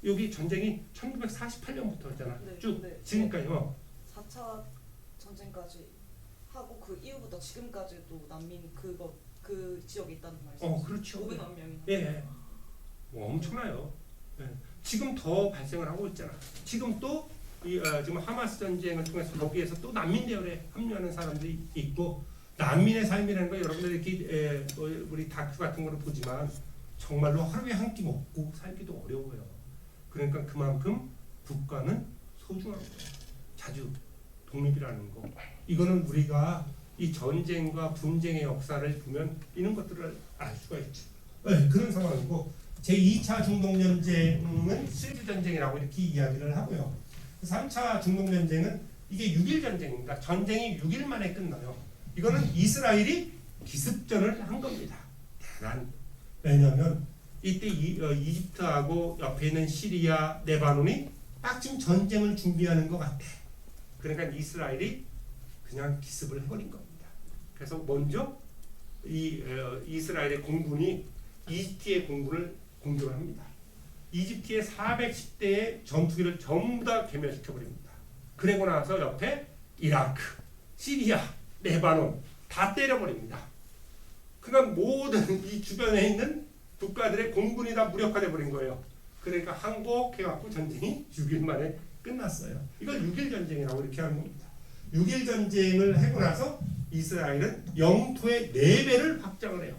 A: 여기 전쟁이 1948년부터였잖아.
E: 네,
A: 쭉
E: 네.
A: 지금까지요.
E: 4차 전쟁까지 하고 그 이후부터 지금까지도 난민 그 지역에 있다는 말씀이시죠?
A: 그렇죠.
E: 500만 명이나.
A: 예. 엄청나요. 예. 지금 더 발생을 하고 있잖아. 지금 또 지금 하마스 전쟁을 통해서 거기에서 또 난민 대열에 합류하는 사람들이 있고 난민의 삶이라는 거 여러분들 이렇게 우리 다큐 같은 거를 보지만 정말로 하루에 한 끼 먹고 살기도 어려워요. 그러니까 그만큼 국가는 소중한 거예요. 자주 독립이라는 거. 이거는 우리가 이 전쟁과 분쟁의 역사를 보면 이런 것들을 알 수가 있죠. 네, 그런 상황이고 제2차 중동전쟁은 수주전쟁이라고 이렇게 이야기를 하고요. 3차 중동전쟁은 이게 6일 전쟁입니다. 전쟁이 6일 만에 끝나요. 이거는 이스라엘이 기습전을 한 겁니다. 대단. 왜냐하면 이때 이집트하고 옆에 있는 시리아, 레바논이 딱 지금 전쟁을 준비하는 것 같아. 그러니까 이스라엘이 그냥 기습을 해버린 겁니다. 그래서 먼저 이스라엘의 공군이 이집트의 공군을 공격을 합니다. 이집트의 410대의 전투기를 전부 다 괴멸시켜버립니다. 그리고 나서 옆에 이라크, 시리아, 레바논 다 때려버립니다. 그러니까 모든 이 주변에 있는 국가들의 공군이 다 무력화돼 버린 거예요. 그러니까 항복해갖고 전쟁이 6일 만에 끝났어요. 이걸 6일 전쟁이라고 이렇게 하는 겁니다. 6일 전쟁을 하고 나서 이스라엘은 영토의 4배를 확장을 해요.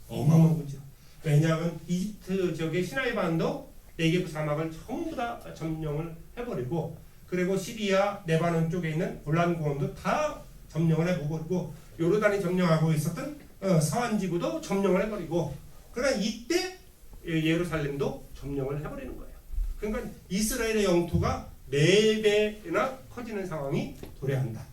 A: 어마어마한 거죠. 왜냐하면 이집트 지역의 시나이 반도 네게브 사막을 전부 다 점령을 해버리고, 그리고 시리아, 레바논 쪽에 있는 골란 고원도 다 점령을 해버리고, 요르단이 점령하고 있었던 서안 지구도 점령을 해버리고, 그러나 이때 예루살렘도 점령을 해버리는 거예요. 그러니까 이스라엘의 영토가 4배나 커지는 상황이 도래한다.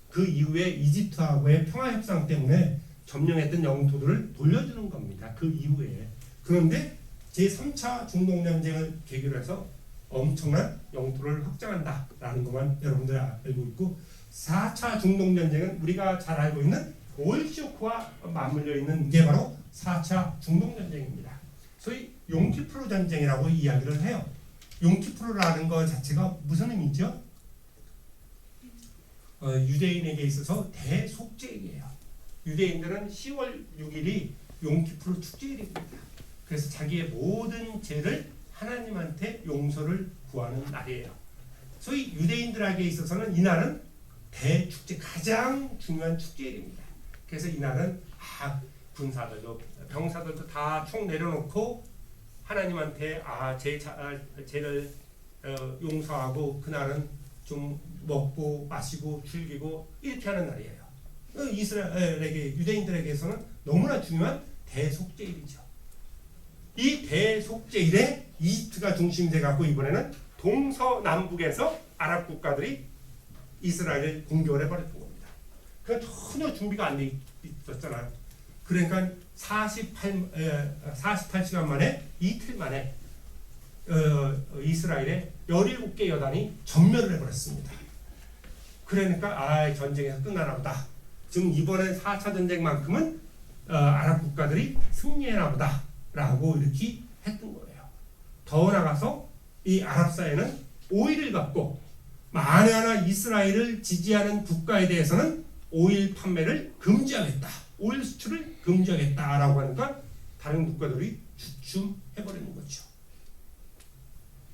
A: 그 이후에 이집트하고의 평화 협상 때문에 점령했던 영토들을 돌려주는 겁니다. 그 이후에. 그런데 제3차 중동전쟁을 계기로 해서 엄청난 영토를 확장한다라는 것만 여러분들이 알고 있고, 4차 중동전쟁은 우리가 잘 알고 있는 오일 쇼크와 맞물려 있는 게 바로 4차 중동전쟁입니다. 소위 용키프르 전쟁이라고 이야기를 해요. 용키프르라는 것 자체가 무슨 의미죠? 유대인에게 있어서 대속죄일이에요. 유대인들은 10월 6일이 용키프르 축제일입니다. 그래서 자기의 모든 죄를 하나님한테 용서를 구하는 날이에요. 소위 유대인들에게 있어서는 이날은 대축제, 가장 중요한 축제일입니다. 그래서 이날은 군사들도 병사들도 다 총 내려놓고 하나님한테 죄를 용서하고 그날은 좀 먹고 마시고 즐기고 이렇게 하는 날이에요. 이스라엘에게, 유대인들에게서는 너무나 중요한 대속죄일이죠. 이 대속죄일에 이집트가 중심이 돼갖고 이번에는 동서남북에서 아랍 국가들이 이스라엘을 공격을 해버렸던 겁니다. 그 전혀 준비가 안 돼 있었잖아요. 그러니까 48시간 만에, 이틀 만에 이스라엘의 17개 여단이 전멸을 해버렸습니다. 그러니까 전쟁에서 끝나나 보다. 지금 이번에 4차 전쟁만큼은 아랍 국가들이 승리해나 보다 라고 이렇게 했던 거예요. 더 나가서 이 아랍 사회는 오일을 갖고 만에 하나 이스라엘을 지지하는 국가에 대해서는 오일 판매를 금지하겠다, 오일 수출을 금지하겠다라고 하니까 다른 국가들이 주춤해버리는 거죠.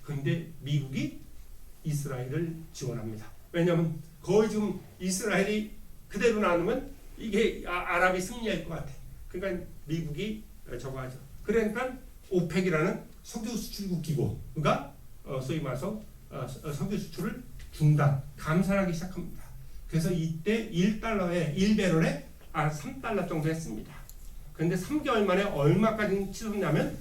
A: 그런데 미국이 이스라엘을 지원합니다. 왜냐하면 거의 지금 이스라엘이 그대로 나누면 이게 아랍이 승리할 것 같아. 그러니까 미국이 저거 하죠. 그러니까 오펙이라는 석유 수출국 기구가 소위 말해서 석유 수출을 감산하기 시작합니다. 그래서 이때 1달러에 1배럴에 3달러 정도 했습니다. 그런데 3개월 만에 얼마까지 치솟냐면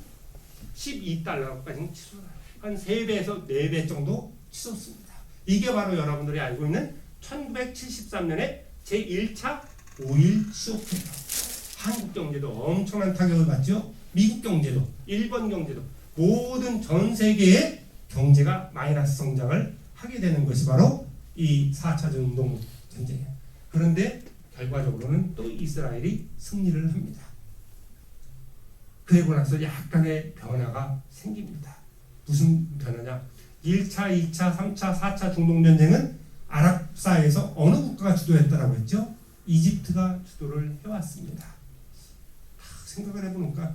A: 12달러까지 치솟아요. 한 3배에서 4배 정도 치솟습니다. 이게 바로 여러분들이 알고 있는 1973년에 제1차 오일 쇼크예요. 한국 경제도 엄청난 타격을 받죠. 미국 경제도, 일본 경제도, 모든 전 세계의 경제가 마이너스 성장을 하게 되는 것이 바로 이 4차 중동 전쟁이에요. 그런데 결과적으로는 또 이스라엘이 승리를 합니다. 그리고 나서 약간의 변화가 생깁니다. 무슨 변화냐? 1차, 2차, 3차, 4차 중동전쟁은 아랍사회에서 어느 국가가 주도했다라고 했죠? 이집트가 주도를 해왔습니다. 생각을 해보니까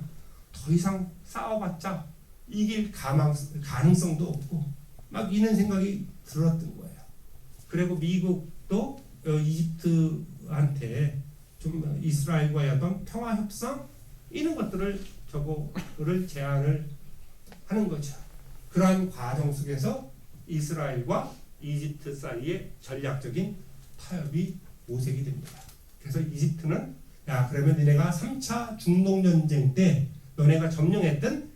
A: 더 이상 싸워봤자 이길 가능성도 없고 막 이런 생각이 들었던 거예요. 그리고 미국도 이집트한테 좀 이스라엘과의 어떤 평화 협상 이런 것들을 저거를 제안을 하는 거죠. 그러한 과정 속에서 이스라엘과 이집트 사이에 전략적인 타협이 모색이 됩니다. 그래서 이집트는 그러면 너네가 3차 중동전쟁 때 너네가 점령했던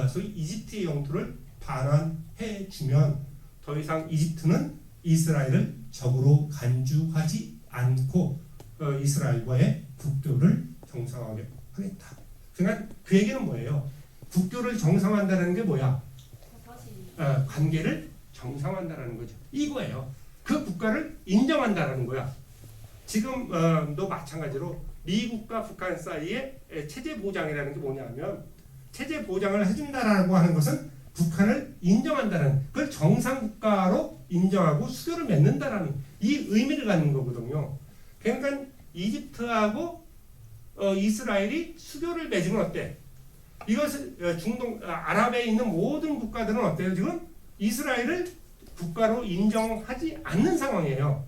A: 소위 이집트의 영토를 반환해 주면 더 이상 이집트는 이스라엘을 적으로 간주하지 않고 이스라엘과의 국교를 정상화하게 하겠다. 그러니까 그 얘기는 뭐예요? 국교를 정상화한다는 게 뭐야?
D: 다시
A: 관계를 정상화한다는 거죠. 이거예요. 그 국가를 인정한다는 거야. 지금도 마찬가지로 미국과 북한 사이에 체제 보장이라는 게 뭐냐면 체제 보장을 해준다라고 하는 것은 북한을 인정한다는 그걸 정상국가로 인정하고 수교를 맺는다라는 이 의미를 갖는 거거든요. 그러니까 이집트하고 이스라엘이 수교를 맺으면 어때? 이것을 중동 아랍에 있는 모든 국가들은 어때요? 지금 이스라엘을 국가로 인정하지 않는 상황이에요.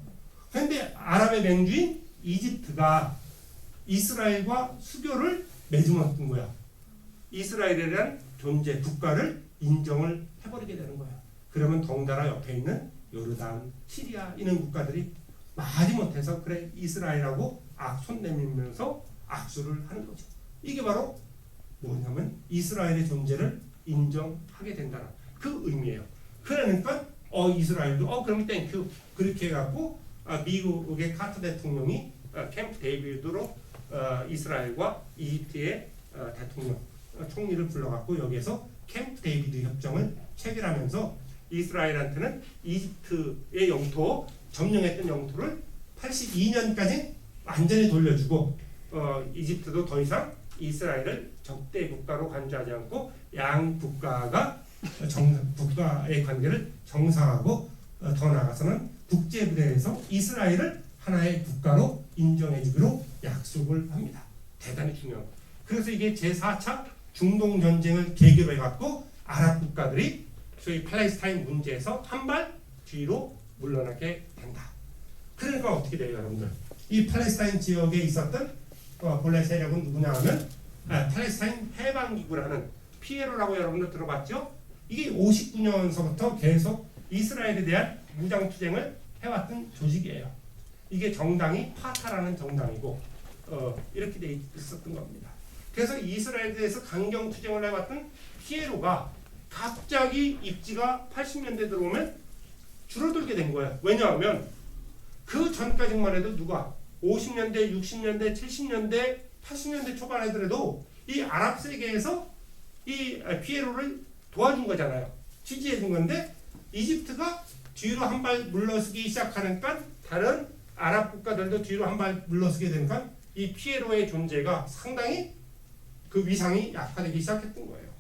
A: 그런데 아랍의 맹주인 이집트가 이스라엘과 수교를 맺으면 어떤 거야? 이스라엘에 대한 존재 국가를 인정을 해버리게 되는 거야. 그러면 덩달아 옆에 있는 요르단, 시리아 이런 국가들이 마지못해서 그래 이스라엘하고 손 내밀면서 악수를 하는 거죠. 이게 바로 뭐냐면 이스라엘의 존재를 인정하게 된다는 그 의미예요. 그러니까 이스라엘도 그럼 땡큐 그렇게 해갖고 미국의 카터 대통령이 캠프 데이비드로 이스라엘과 이집트의 대통령 총리를 불러갖고 여기에서 캠프 데이비드 협정을 체결하면서 이스라엘한테는 이집트의 영토 점령했던 영토를 82년까지 완전히 돌려주고 이집트도 더 이상 이스라엘을 적대 국가로 간주하지 않고 양 국가가 국가의 관계를 정상화하고 더 나아가서는 국제 무대에서 이스라엘을 하나의 국가로 인정해주기로 약속을 합니다. 대단히 중요한. 그래서 이게 제4차 중동 전쟁을 계기로 해갖고 아랍 국가들이 소위 팔레스타인 문제에서 한 발 뒤로 물러나게 된다. 그러니까 어떻게 돼요, 여러분들? 이 팔레스타인 지역에 있었던 본래 세력은 누구냐 하면 팔레스타인 해방기구라는 피에로라고 여러분들 들어봤죠? 이게 59년서부터 계속 이스라엘에 대한 무장투쟁을 해왔던 조직이에요. 이게 정당이 파타라는 정당이고 이렇게 돼 있었던 겁니다. 그래서 이스라엘에 대해서 강경투쟁을 해왔던 피에로가 갑자기 입지가 80년대 들어오면 줄어들게 된 거예요. 왜냐하면 그 전까지만 해도 누가 50년대, 60년대, 70년대, 80년대 초반 애들에도 이 아랍 세계에서 이 피에로를 도와준 거잖아요. 지지해 준 건데 이집트가 뒤로 한 발 물러서기 시작하니까 다른 아랍 국가들도 뒤로 한 발 물러서게 되니까 이 피에로의 존재가 상당히 그 위상이 약화되기 시작했던 거예요.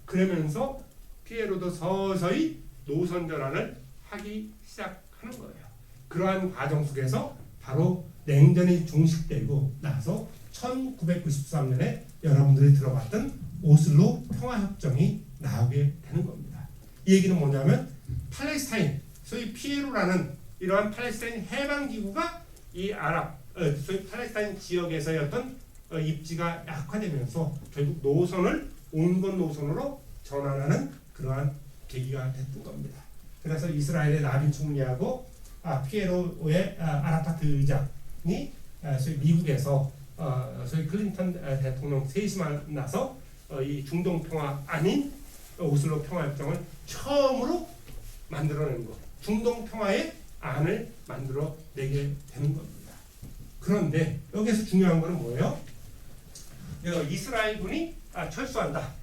A: 그러면서 피에로도 서서히 노선 전환을 하기 시작하는 거예요. 그러한 과정 속에서 바로 냉전이 종식되고 나서 1993년에 여러분들이 들어봤던 오슬로 평화협정이 나오게 되는 겁니다. 이 얘기는 뭐냐면 팔레스타인, 소위 피에로라는 이러한 팔레스타인 해방기구가 이 아랍, 소위 팔레스타인 지역에서의 어떤 입지가 약화되면서 결국 노선을 온건 노선으로 전환하는 그러한 계기가 됐던 겁니다. 그래서 이스라엘의 라빈 총리하고 피에로의 아라파트 의장이 소위 미국에서 소위 클린턴 대통령 셋이 만나서 이 중동 평화 아닌 오슬로 평화협정을 처음으로 만들어낸 것, 중동 평화의 안을 만들어내게 되는 겁니다. 그런데 여기서 중요한 것은 뭐예요? 이스라엘군이 철수한다.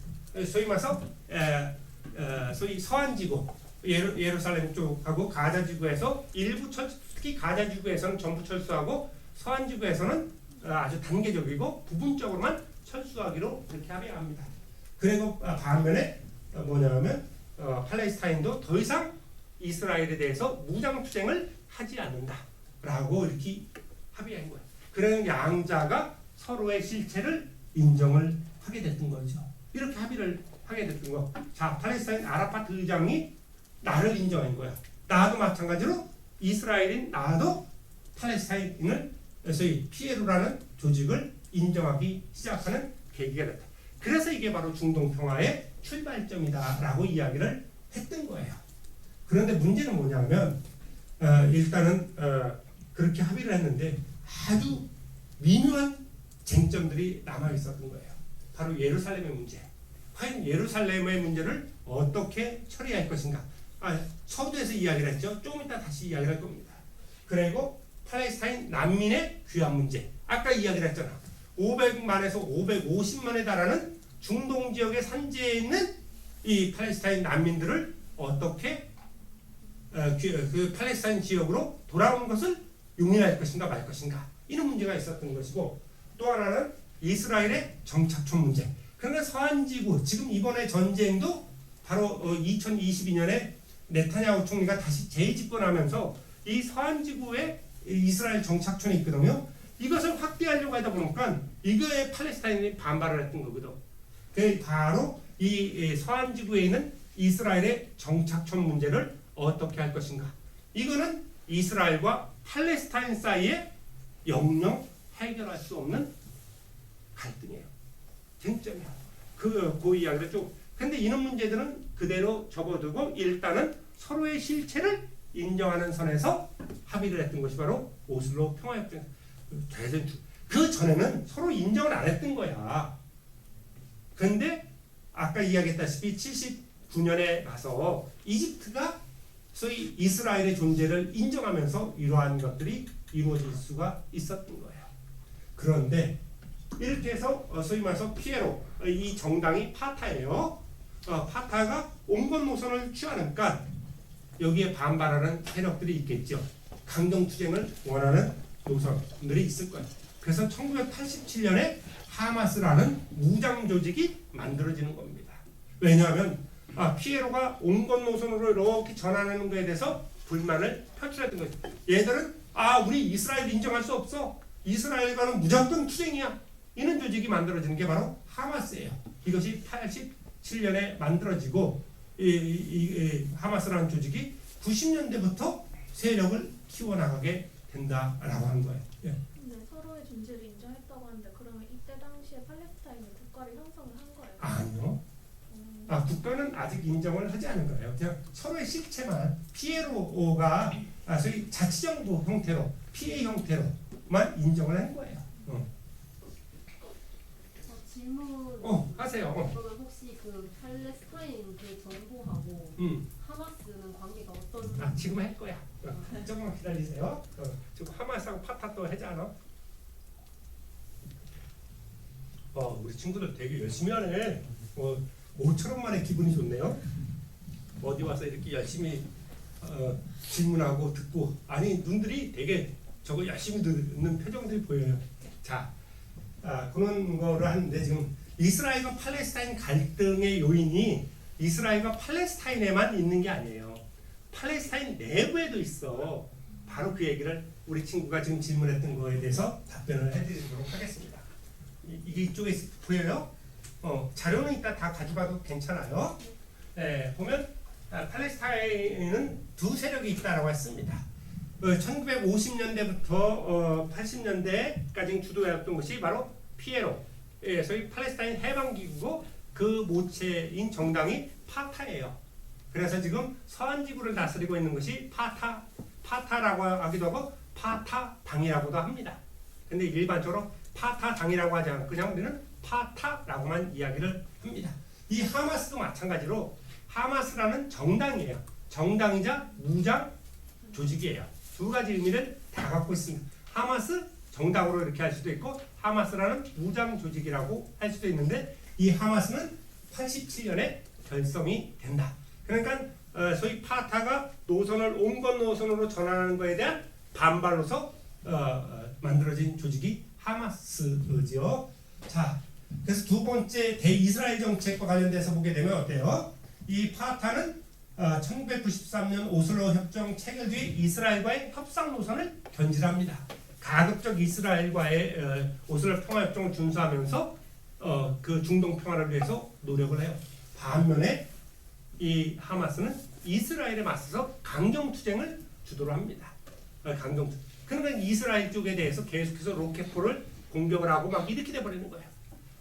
A: 소위 말해서 소위 서안지구 예루살렘 쪽하고 가자지구에서 일부 특히 가자지구에서는 전부 철수하고 서안지구에서는 아주 단계적이고 부분적으로만 철수하기로 그렇게 합의합니다. 그리고 반면에 뭐냐면 팔레스타인도 더 이상 이스라엘에 대해서 무장투쟁을 하지 않는다라고 이렇게 합의한 거예요. 그런 양자가 서로의 실체를 인정을 하게 됐던 거죠. 이렇게 합의를 하게 됐던 거. 자, 팔레스타인 아라파트 의장이 나를 인정한 거야. 나도 마찬가지로 이스라엘인 나도 팔레스타인을 소위 피에로라는 조직을 인정하기 시작하는 계기가 됐다. 그래서 이게 바로 중동 평화의 출발점이다라고 이야기를 했던 거예요. 그런데 문제는 뭐냐면 일단은 그렇게 합의를 했는데 아주 미묘한 쟁점들이 남아 있었던 거예요. 바로 예루살렘의 문제. 과연 예루살렘의 문제를 어떻게 처리할 것인가. 서두에서 이야기를 했죠. 조금 이따 다시 이야기를 할 겁니다. 그리고 팔레스타인 난민의 귀환 문제. 아까 이야기를 했잖아. 500만에서 550만에 달하는 중동 지역의 산지에 있는 이 팔레스타인 난민들을 어떻게 그 팔레스타인 지역으로 돌아오는 것을 용인할 것인가 말 것인가. 이런 문제가 있었던 것이고, 또 하나는 이스라엘의 정착촌 문제. 그러니까 서한지구, 지금 이번에 전쟁도 바로 2022년에 네타냐후 총리가 다시 재집권하면서 이 서한지구에 이스라엘 정착촌이 있거든요. 이것을 확대하려고 하다 보니까 이거에 팔레스타인이 반발을 했던 거거든. 그 바로 이 서한지구에 있는 이스라엘의 정착촌 문제를 어떻게 할 것인가. 이거는 이스라엘과 팔레스타인 사이에 영영 해결할 수 없는 갈등이에요. 쟁점이야. 그 이야기를 좀. 근데 이런 문제들은 그대로 접어두고 일단은 서로의 실체를 인정하는 선에서 합의를 했던 것이 바로 오슬로 평화협정. 그 전에는 서로 인정을 안 했던 거야. 근데 아까 이야기했다시피 79년에 가서 이집트가 소위 이스라엘의 존재를 인정하면서 이러한 것들이 이루어질 수가 있었던 거예요. 그런데 이렇게 해서 소위 말해서 피에로, 이 정당이 파타예요. 파타가 온건 노선을 취하니까 여기에 반발하는 세력들이 있겠죠. 강경투쟁을 원하는 노선들이 있을 거예요. 그래서 1987년에 하마스라는 무장 조직이 만들어지는 겁니다. 왜냐하면 피에로가 온건 노선으로 이렇게 전환하는 것에 대해서 불만을 표출했던 거죠. 얘들은 우리 이스라엘 인정할 수 없어. 이스라엘과는 무조건 투쟁이야. 이런 조직이 만들어지는 게 바로 하마스예요. 이것이 87년에 만들어지고 이 하마스라는 조직이 90년대부터 세력을 키워나가게 된다라고 하는 거예요. 예.
B: 근데 서로의 존재를 인정했다고 하는데 그러면 이때 당시에 팔레스타인은 국가를 형성을 한 거예요?
A: 아니요. 국가는 아직 인정을 하지 않은 거예요. 그냥 서로의 실체만 피에로가 소위 자치정부 형태로 피해 형태로만 인정을 한 거예요.
D: 질문.
A: 하세요.
D: 그러면 혹시 그 팔레스타인 그 정부하고 하마스는 관계가 어떤?
A: 지금 할 거야. 조금만 기다리세요. 지금 하마스하고 파타 또 하지 않아? 우리 친구들 되게 열심히 하네. 5,000원 만에 기분이 좋네요. 어디 와서 이렇게 열심히 질문하고 듣고, 눈들이 되게 저거 열심히 듣는 표정들이 보여요. 자, 그런 거를 하는데 지금 이스라엘과 팔레스타인 갈등의 요인이 이스라엘과 팔레스타인에만 있는 게 아니에요. 팔레스타인 내부에도 있어. 바로 그 얘기를 우리 친구가 지금 질문했던 거에 대해서 답변을 해드리도록 하겠습니다. 이게 이쪽에 보여요? 자료는 이따 다 가져가도 괜찮아요. 보면 팔레스타인은 두 세력이 있다라고 했습니다. 1950년대부터 80년대까지 주도해왔던 것이 바로 피에로, 소위 팔레스타인 해방기구고 그 모체인 정당이 파타예요. 그래서 지금 서한지구를 다스리고 있는 것이 파타라고 하기도 하고 파타당이라고도 합니다. 근데 일반적으로 파타당이라고 하지 않고 그냥 우리는 파타라고만 이야기를 합니다. 이 하마스도 마찬가지로 하마스라는 정당이에요. 정당이자 무장 조직이에요. 두 가지 의미를 다 갖고 있습니다. 하마스 정당으로 이렇게 할 수도 있고 하마스라는 무장 조직이라고 할 수도 있는데 이 하마스는 87년에 결성이 된다. 그러니까 소위 파타가 노선을 온건 노선으로 전환하는 것에 대한 반발로서 만들어진 조직이 하마스죠. 자, 그래서 두 번째 대이스라엘 정책과 관련돼서 보게 되면 어때요? 이 파타는 1993년 오슬로 협정 체결 뒤에 이스라엘과의 협상 노선을 견질합니다. 가급적 이스라엘과의 오슬로 평화협정을 준수하면서 그 중동 평화를 위해서 노력을 해요. 반면에 이 하마스는 이스라엘에 맞서서 강경투쟁을 주도를 합니다. 강경투쟁. 그러니까 이스라엘 쪽에 대해서 계속해서 로켓포를 공격을 하고 막 이렇게 돼버리는 거예요.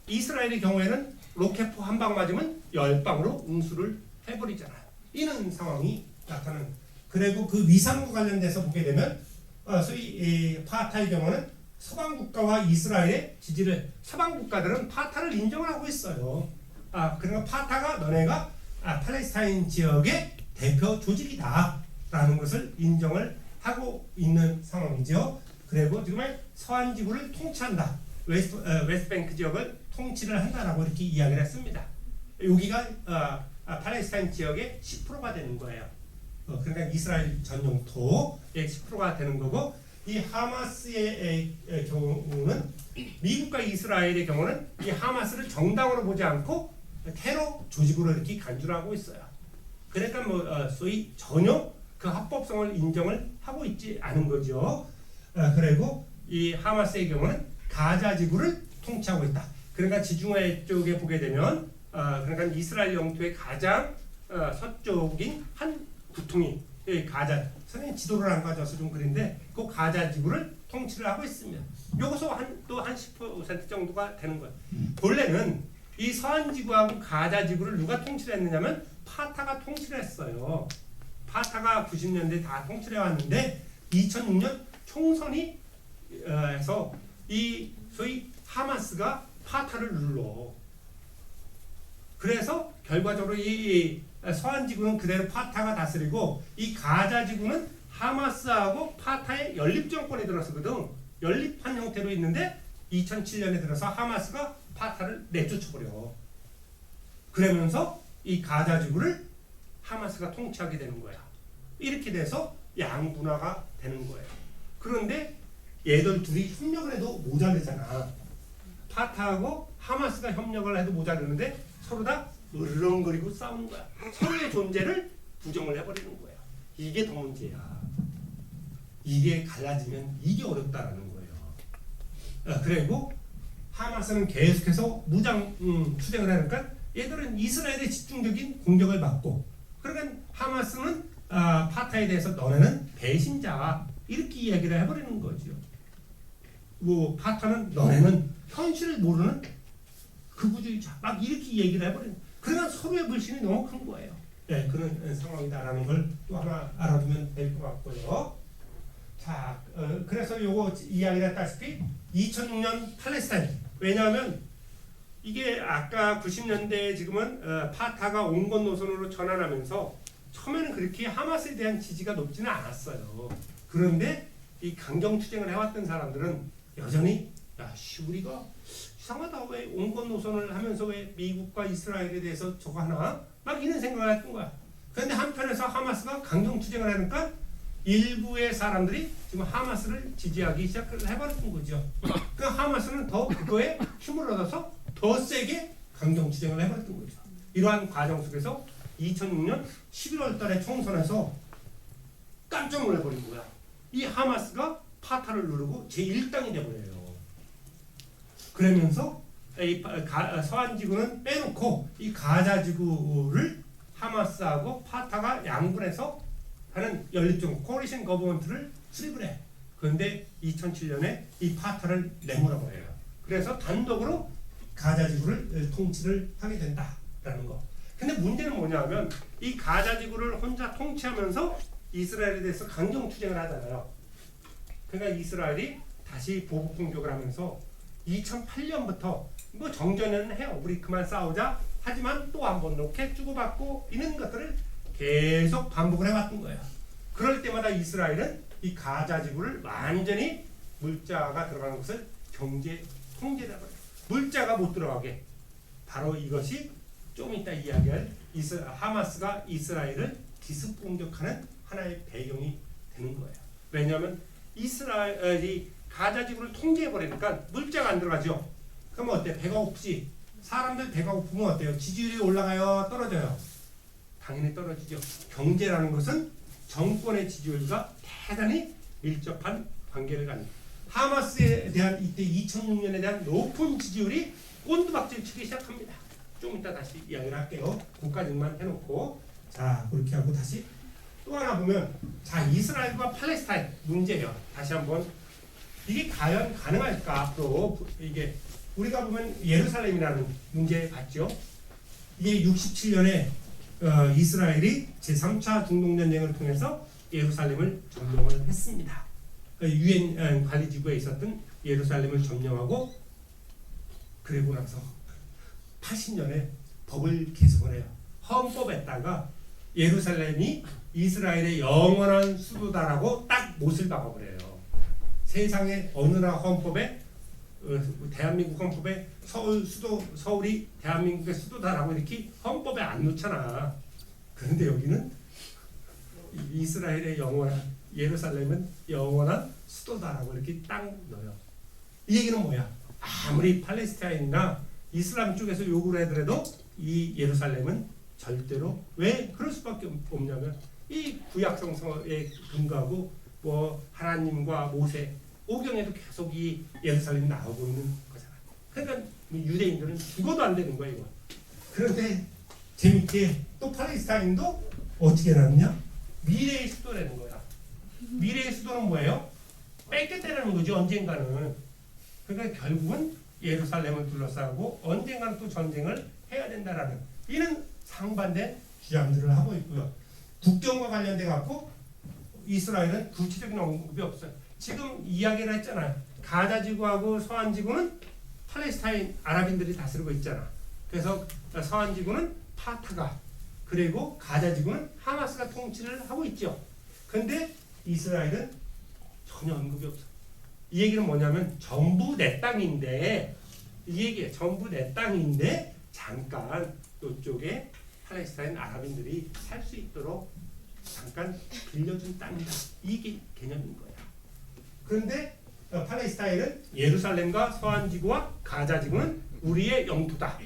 A: 이스라엘의 경우에는 로켓포 한 방 맞으면 10방으로 응수를 해버리잖아요. 이런 상황이 나타나는. 그리고 그 위상과 관련돼서 보게 되면 소위 파타의 경우는 서방 국가와 이스라엘의 지지를, 서방 국가들은 파타를 인정을 하고 있어요. 그러니까 파타가 너네가 팔레스타인 지역의 대표 조직이다라는 것을 인정을 하고 있는 상황이죠. 그리고 지금은 서한 지구를 통치한다. 웨스트뱅크 지역을 통치를 한다라고 이렇게 이야기를 했습니다. 여기가 팔레스타인 지역의 10%가 되는 거예요. 그러니까 이스라엘 전 영토의 10%가 되는 거고, 이 하마스의 경우는 미국과 이스라엘의 경우는 이 하마스를 정당으로 보지 않고 테러 조직으로 이렇게 간주하고 있어요. 그러니까 소위 전혀 그 합법성을 인정을 하고 있지 않은 거죠. 그리고 이 하마스의 경우는 가자 지구를 통치하고 있다. 그러니까 지중해 쪽에 보게 되면 그러니까 이스라엘 영토의 가장 서쪽인 한 구퉁이 가자, 선생님 지도를 안 가져와서 좀 그런데 그 가자 지구를 통치를 하고 있습니다. 요것도 또 한 10% 정도가 되는 거예요. 본래는 이 서한 지구하고 가자 지구를 누가 통치를 했느냐면 파타가 통치를 했어요. 파타가 90년대 다 통치를 해왔는데 2006년 총선이 해서 이 소위 하마스가 파타를 눌러. 그래서 결과적으로 이 서한 지구는 그대로 파타가 다스리고 이 가자 지구는 하마스하고 파타의 연립 정권이 들어서거든. 연립한 형태로 있는데 2007년에 들어서 하마스가 파타를 내쫓아버려. 그러면서 이 가자 지구를 하마스가 통치하게 되는 거야. 이렇게 돼서 양분화가 되는 거예요. 그런데 얘들 둘이 협력을 해도 모자르잖아. 파타하고 하마스가 협력을 해도 모자르는데 서로 다 으르렁거리고 싸우는 거야. 서로의 존재를 부정을 해버리는 거야. 이게 더 문제야. 이게 갈라지면 이게 어렵다라는 거예요. 그리고 하마스는 계속해서 무장 투쟁을 하니까 얘들은 이스라엘의 집중적인 공격을 받고, 그러니까 하마스는 파타에 대해서 너네는 배신자 이렇게 이야기를 해버리는 거죠. 파타는 너네는 현실을 모르는 극우주의자 막 이렇게 얘기를 해버리는. 그러니까 서로의 불신이 너무 큰 거예요. 네, 그런 상황이다라는 걸 또 하나 알아두면 될 것 같고요. 자, 그래서 요거 이야기를 했다시피 2006년 팔레스타인, 왜냐하면 이게 아까 90년대 지금은 파타가 온건 노선으로 전환하면서 처음에는 그렇게 하마스에 대한 지지가 높지는 않았어요. 그런데 이 강경 투쟁을 해왔던 사람들은 여전히 우리가 이상하다, 왜 온건 노선을 하면서 왜 미국과 이스라엘에 대해서 저거 하나 막 이런 생각을 했던 거야. 그런데 한편에서 하마스가 강경 투쟁을 하니까 일부의 사람들이 지금 하마스를 지지하기 시작을 해버렸던 거죠. 그 하마스는 더 그거에 힘을 얻어서 더 세게 강경 투쟁을 해버렸던 거죠. 이러한 과정 속에서 2006년 11월 달에 총선에서 깜짝 놀라버린 거야. 이 하마스가 파타를 누르고 제1당이 돼버려요. 그러면서 이 서한 지구는 빼놓고 이 가자 지구를 하마스하고 파타가 양분해서 하는 연립정 코리션 거버먼트를 수립을 해. 그런데 2007년에 이 파타를 내몰아 버려요. 그래서 단독으로 가자 지구를 통치를 하게 된다라는 거. 근데 문제는 뭐냐면 이 가자 지구를 혼자 통치하면서 이스라엘에 대해서 강경 투쟁을 하잖아요. 그러니까 이스라엘이 다시 보복 공격을 하면서 2008년부터 뭐 정전은 해요. 우리 그만 싸우자. 하지만 또 한 번 로켓 주고받고 이런 것들을 계속 반복을 해왔던 거예요. 그럴 때마다 이스라엘은 이 가자 지구를 완전히 물자가 들어가는 것을 경제 통제를 해버려요. 물자가 못 들어가게. 바로 이것이 좀 이따 이야기할 하마스가 이스라엘을 기습 공격하는 하나의 배경이 되는 거예요. 왜냐하면 이스라엘이 가자 지구를 통제해버리니까 물자가 안 들어가죠. 그럼 어때? 배가 고프지? 사람들 배가 고프면 어때요? 지지율이 올라가요? 떨어져요? 당연히 떨어지죠. 경제라는 것은 정권의 지지율과 대단히 밀접한 관계를 갖는. 하마스에 대한 이때 2006년에 대한 높은 지지율이 꼰두박질 치기 시작합니다. 좀 이따 다시 이야기를 할게요. 그까지만 해놓고, 자 그렇게 하고 다시 또 하나 보면, 자 이스라엘과 팔레스타인 문제예요. 다시 한번 이게 과연 가능할까? 앞으로 이게 우리가 보면 예루살렘이라는 문제 봤죠. 이게 67년에 이스라엘이 제3차 중동전쟁을 통해서 예루살렘을 점령을 했습니다. 유엔 관리지구에 있었던 예루살렘을 점령하고, 그리고 나서 80년에 법을 개정을 해요. 헌법에다가 예루살렘이 이스라엘의 영원한 수도다라고 딱 못을 박아버려요. 세상의 어느 나라 헌법에 대한민국 헌법에 서울이 대한민국의 수도다라고 이렇게 헌법에 안 놓잖아. 그런데 여기는 이스라엘의 영원한 예루살렘은 영원한 수도다라고 이렇게 딱 넣어요. 이 얘기는 뭐야? 아무리 팔레스타인이나 이슬람 쪽에서 요구를 하더라도 이 예루살렘은 절대로 왜 그럴 수밖에 없냐면 이 구약 성서에 근거하고 뭐 하나님과 모세 오경에도 계속 이 예루살렘이 나오고 있는 거잖아. 그러니까 유대인들은 죽어도 안 되는 거야 이거. 그런데 재밌게 또 팔레스타인도 어떻게 나느냐? 미래의 수도라는 거야. 미래의 수도는 뭐예요? 뺏겠다는 거지 언젠가는. 그러니까 결국은 예루살렘을 둘러싸고 언젠가는 또 전쟁을 해야 된다라는 이는 상반된 주장들을 하고 있고요. 국경과 관련돼 갖고 이스라엘은 구체적인 언급이 없어요. 지금 이야기를 했잖아요. 가자 지구하고 서한 지구는 팔레스타인 아랍인들이 다스리고 있잖아. 그래서 서한 지구는 파타가 그리고 가자 지구는 하마스가 통치를 하고 있죠. 근데 이스라엘은 전혀 언급이 없어. 이 얘기는 뭐냐면 전부 내 땅인데 이 얘기예요. 전부 내 땅인데 잠깐 이쪽에 팔레스타인 아랍인들이 살 수 있도록 잠깐 빌려준 땅이다. 이게 개념인 거야. 그런데 팔레스타인은 예루살렘과 서한지구와 가자지구는 우리의 영토다.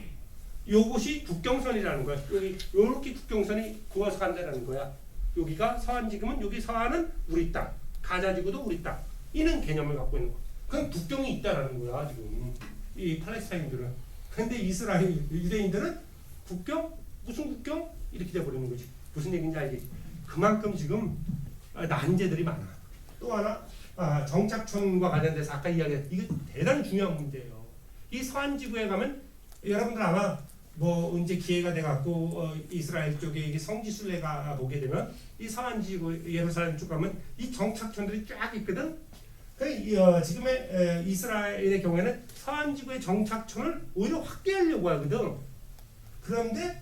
A: 요것이 국경선이라는 거야. 여기 요렇게 국경선이 그어서 간다는 거야. 여기가 서한지구면 여기 서한은 우리 땅, 가자지구도 우리 땅. 이는 개념을 갖고 있는 거야. 그럼 국경이 있다라는 거야 지금 이 팔레스타인들은. 그런데 이스라엘 유대인들은 국경? 무슨 국경? 이렇게 돼버리는 거지. 무슨 얘기인지 알겠지? 그만큼 지금 난제들이 많아. 또 하나 정착촌과 관련돼서 아까 이야기했 이게 대단히 중요한 문제예요. 이 서한지구에 가면 여러분들 아마 뭐 언제 기회가 돼갖고 이스라엘 쪽에 이게 성지순례가 보게 되면 이 서한지구 예루살렘 쪽 가면 이 정착촌들이 쫙 있거든. 지금의 이스라엘의 경우에는 서한지구의 정착촌을 오히려 확대하려고 하거든. 그런데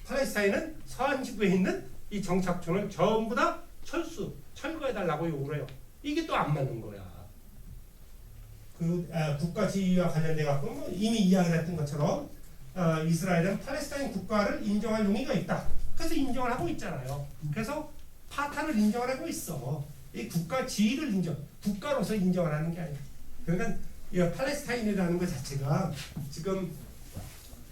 A: 팔레스타인은 서한지구에 있는 이 정착촌을 전부 다 철거해달라고 요구를 해요. 이게 또 안 맞는 거야. 국가 지위와 관련돼 갖고 이미 이야기했던 것처럼 이스라엘은 팔레스타인 국가를 인정할 용의가 있다. 그래서 인정을 하고 있잖아요. 그래서 파타를 인정을 하고 있어. 이 국가 지위를 국가로서 인정을 하는 게 아니야. 그러니까 이 팔레스타인이라는 것 자체가 지금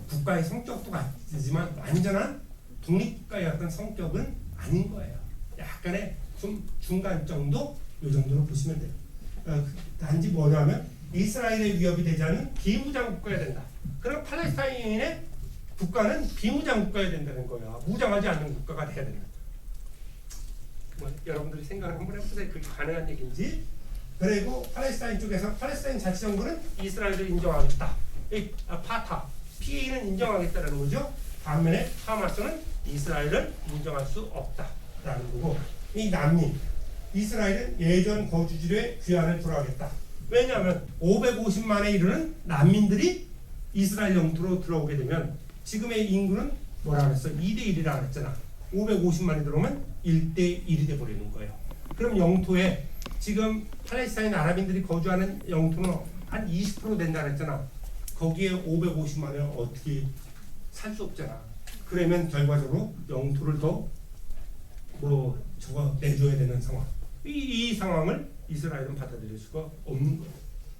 A: 국가의 성격도 같지만 완전한 독립국가의 어떤 성격은 아닌 거예요. 약간의 좀 중간 정도, 이 정도로 보시면 돼요. 단지 뭐냐면 이스라엘의 위협이 되지 않은 비무장 국가여야 된다. 그럼 팔레스타인의 국가는 비무장 국가여야 된다는 거야. 무장하지 않는 국가가 돼야 된다. 여러분들이 생각을 한번 해보세요. 그게 가능한 얘기인지. 그리고 팔레스타인 쪽에서 팔레스타인 자치정부는 이스라엘을 인정하겠다. 파타, PA는 인정하겠다라는 거죠. 반면에 하마스는 이스라엘을 인정할 수 없다라는 거고, 이 난민, 이스라엘은 예전 거주지로의 귀환을 돌아가겠다. 왜냐하면 550만에 이르는 난민들이 이스라엘 영토로 들어오게 되면 지금의 인구는 뭐라 그랬어? 2대1이라 그랬잖아. 550만이 들어오면 1대1이 돼버리는 거예요. 그럼 영토에 지금 팔레스타인 아랍인들이 거주하는 영토는 한 20% 된다 그랬잖아. 거기에 550만을 어떻게 살 수 없잖아. 그러면 결과적으로 영토를 더 내줘야 되는 상황. 이 상황을 이스라엘은 받아들일 수가 없는 거예요.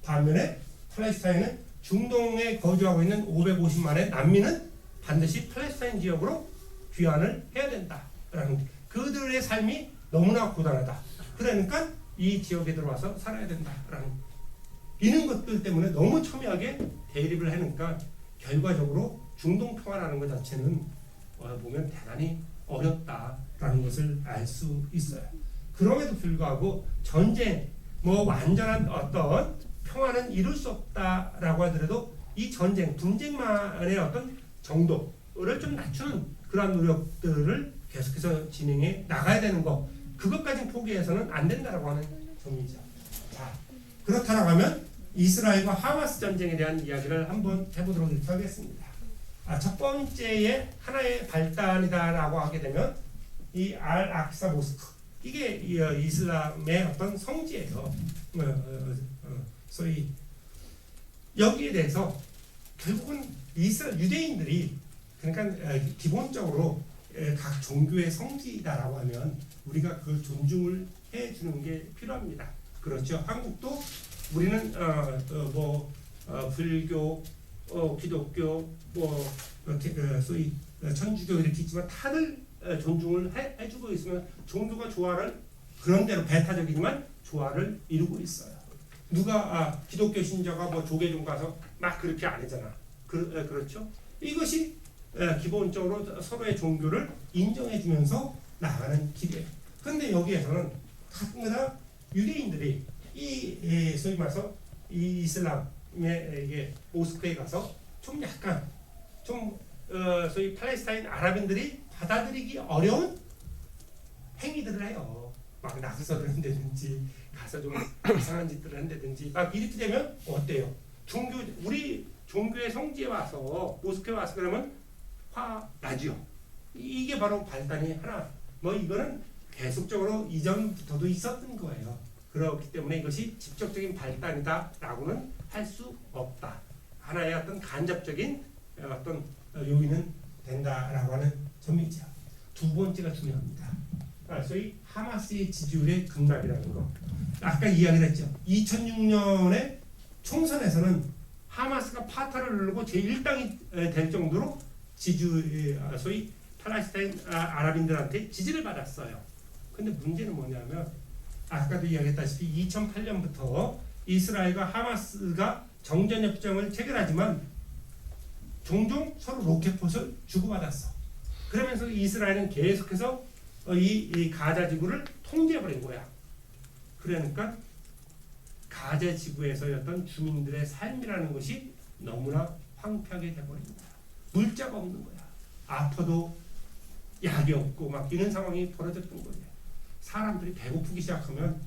A: 반면에 팔레스타인은 중동에 거주하고 있는 550만의 난민은 반드시 팔레스타인 지역으로 귀환을 해야 된다라는 그들의 삶이 너무나 고단하다. 그러니까 이 지역에 들어와서 살아야 된다라는 이런 것들 때문에 너무 첨예하게 대립을 하니까 결과적으로 중동 평화라는 것 자체는 보면 대단히 어렵다라는 것을 알 수 있어요. 그럼에도 불구하고 전쟁, 완전한 어떤 평화는 이룰 수 없다라고 하더라도 이 전쟁, 분쟁만의 어떤 정도를 좀 낮추는 그러한 노력들을 계속해서 진행해 나가야 되는 거, 그것까지 포기해서는 안 된다라고 하는 점이죠. 자, 그렇다라고 하면 이스라엘과 하마스 전쟁에 대한 이야기를 한번 해보도록 하겠습니다. 첫 번째의 하나의 발단이다라고 하게 되면 이 알 악사 모스크 이게 이슬람의 어떤 성지예요. 소위 여기에 대해서 결국은 유대인들이 그러니까 기본적으로 각 종교의 성지다라고 하면 우리가 그걸 존중을 해주는 게 필요합니다. 그렇죠. 한국도 우리는 불교, 기독교, 소위 천주교 이렇게 있지만 다들 존중을 해주고 있으면 종교가 조화를 그런 대로 배타적이지만 조화를 이루고 있어요. 누가 기독교 신자가 조계종 가서 막 그렇게 안 하잖아. 그렇죠? 이것이 기본적으로 서로의 종교를 인정해주면서 나아가는 길이에요. 그런데 여기에서는 가끔가다 유대인들이 소위 말해서 이 이슬람의 이게 모스크에 가서 좀 약간 소위 팔레스타인 아랍인들이 받아들이기 어려운 행위들을 해요. 막 나서서 한다든지 가서 좀 이상한 짓들을 한다든지 막 이렇게 되면 어때요? 우리 종교의 성지에 와서 모스크에 와서 그러면 화 나죠. 이게 바로 발단이 하나. 이거는 계속적으로 이전부터도 있었던 거예요. 그렇기 때문에 이것이 직접적인 발단이다라고는 할 수 없다. 하나의 어떤 간접적인 어떤 요인은 된다라고 하는 점이죠. 두 번째가 중요합니다. 소위 하마스의 지지율의 급락이라는 거. 아까 이야기를 했죠. 2006년에 총선에서는 하마스가 파타를 누르고 제1당이 될 정도로 소위 팔레스타인 아랍인들한테 지지를 받았어요. 근데 문제는 뭐냐면 아까도 이야기했다시피 2008년부터 이스라엘과 하마스가 정전협정을 체결하지만 종종 서로 로켓포를 주고받았어. 그러면서 이스라엘은 계속해서 이 가자 지구를 통제해버린 거야. 그러니까 가자 지구에서였던 주민들의 삶이라는 것이 너무나 황폐하게 돼버립니다. 물자가 없는 거야. 아파도 약이 없고 막 이런 상황이 벌어졌던 거예요. 사람들이 배고프기 시작하면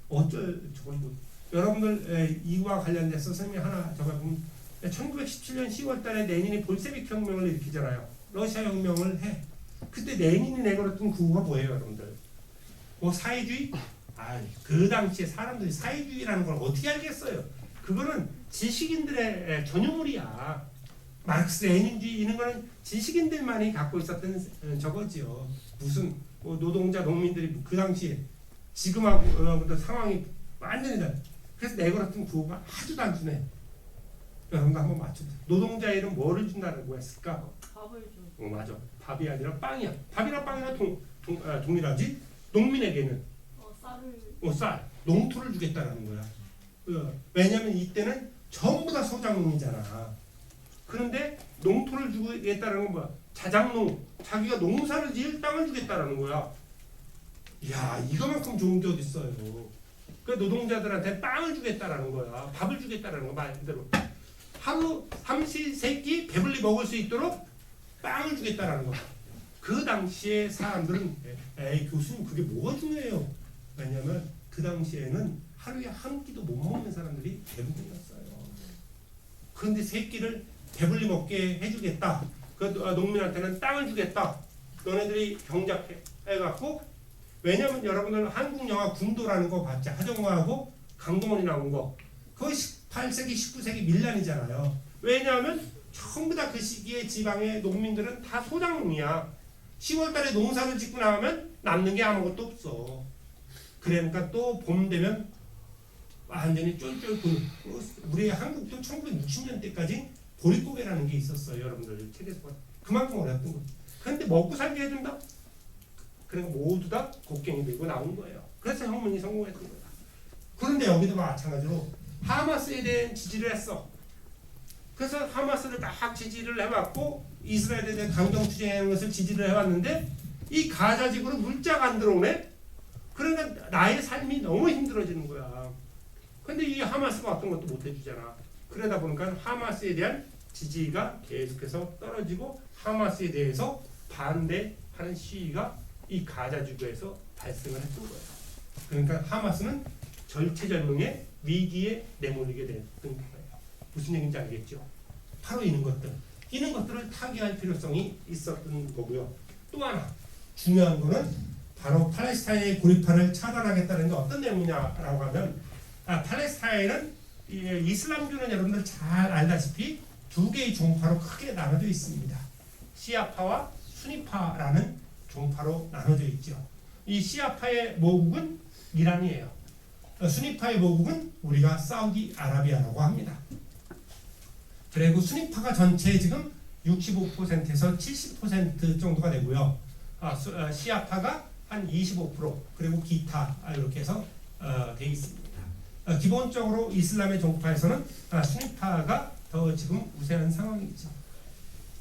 A: 어쩔 저건 여러분들 이와 관련돼서 설명 하나 적어보면 1917년 10월달에 레닌이 볼셰비크 혁명을 일으키잖아요. 러시아 혁명을 해. 그때 레닌이 내걸었던 구호가 뭐예요, 여러분들? 사회주의? 그 당시에 사람들이 사회주의라는 걸 어떻게 알겠어요? 그거는 지식인들의 전유물이야. 마르크스 레닌주의 이런 거는 지식인들만이 갖고 있었던 저거지요. 무슨 노동자 농민들이 그 당시에 지금하고 상황이 완전히 다르. 그래서 내걸었던 구호가 아주 단순해. 여러분도 한번 맞춰보세요. 노동자에는 뭐를 준다고 했을까?
D: 밥을 줘.
A: 맞아. 밥이 아니라 빵이야. 밥이랑 빵이랑 동일하지. 농민에게는
D: 쌀을.
A: 쌀, 농토를 주겠다라는 거야. 왜냐하면 이때는 전부 다 소작농이잖아. 그런데 농토를 주겠다는 건 뭐야? 자작농, 자기가 농사를 지을 땅을 주겠다라는 거야. 이야, 이거만큼 좋은 게 어디 있어요? 그 노동자들한테 빵을 주겠다라는 거야. 밥을 주겠다라는 거 말 그대로. 하루 삼시세끼 배불리 먹을 수 있도록 빵을 주겠다라는 거야. 그 당시에 사람들은 교수님 그게 뭐가 중요해요? 왜냐면 그 당시에는 하루에 한 끼도 못 먹는 사람들이 대부분이었어요. 그런데 세 끼를 배불리 먹게 해주겠다. 그 농민한테는 땅을 주겠다. 너네들이 경작해갖고 왜냐면 여러분들 한국 영화 군도라는 거 봤죠? 하정우하고 강동원이 나온 거. 그거 18세기, 19세기 밀란이잖아요. 왜냐하면 전부 다 그 시기에 지방의 농민들은 다 소작농이야. 10월달에 농사를 짓고 나면 남는 게 아무것도 없어. 그러니까 또 봄 되면 완전히 쫄쫄 우리 한국도 1960년대까지 보릿고개라는 게 있었어요. 여러분들 책에서 봐. 그만큼 어렵던 거죠. 그런데 먹고 살게 해준다? 그러니까 모두 다 곡괭이 들고 나온 거예요. 그래서 혁명이 성공했던 거야. 그런데 여기도 마찬가지로 하마스에 대한 지지를 했어. 그래서 하마스를 막 지지를 해왔고 이스라엘에 대한 강경 투쟁하는 것을 지지를 해왔는데 이 가자 지구로 물자가 안 들어오네? 그러니까 나의 삶이 너무 힘들어지는 거야. 근데 이 하마스가 어떤 것도 못 해주잖아. 그러다 보니까 하마스에 대한 지지가 계속해서 떨어지고 하마스에 대해서 반대하는 시위가 이 가자 지구에서 발생을 했던 거예요. 그러니까 하마스는 절체절명의 위기에 내몰리게 됐던 거예요. 무슨 얘기인지 알겠죠? 바로 이런 것들. 이런 것들을 타개할 필요성이 있었던 거고요. 또 하나 중요한 거는 바로 팔레스타인의 고립화를 차단하겠다는 게 어떤 내용이냐라고 하면 팔레스타인은 이슬람교는 여러분들 잘 알다시피 두 개의 종파로 크게 나눠져 있습니다. 시아파와 수니파라는 종파로 나눠져 있죠. 이 시아파의 모국은 이란이에요. 수니파의 모국은 우리가 사우디아라비아라고 합니다. 그리고 수니파가 전체 지금 65%에서 70% 정도가 되고요. 시아파가 한 25% 그리고 기타 이렇게 해서 되어 있습니다. 기본적으로 이슬람의 종파에서는 수니파가 더 지금 우세한 상황이죠.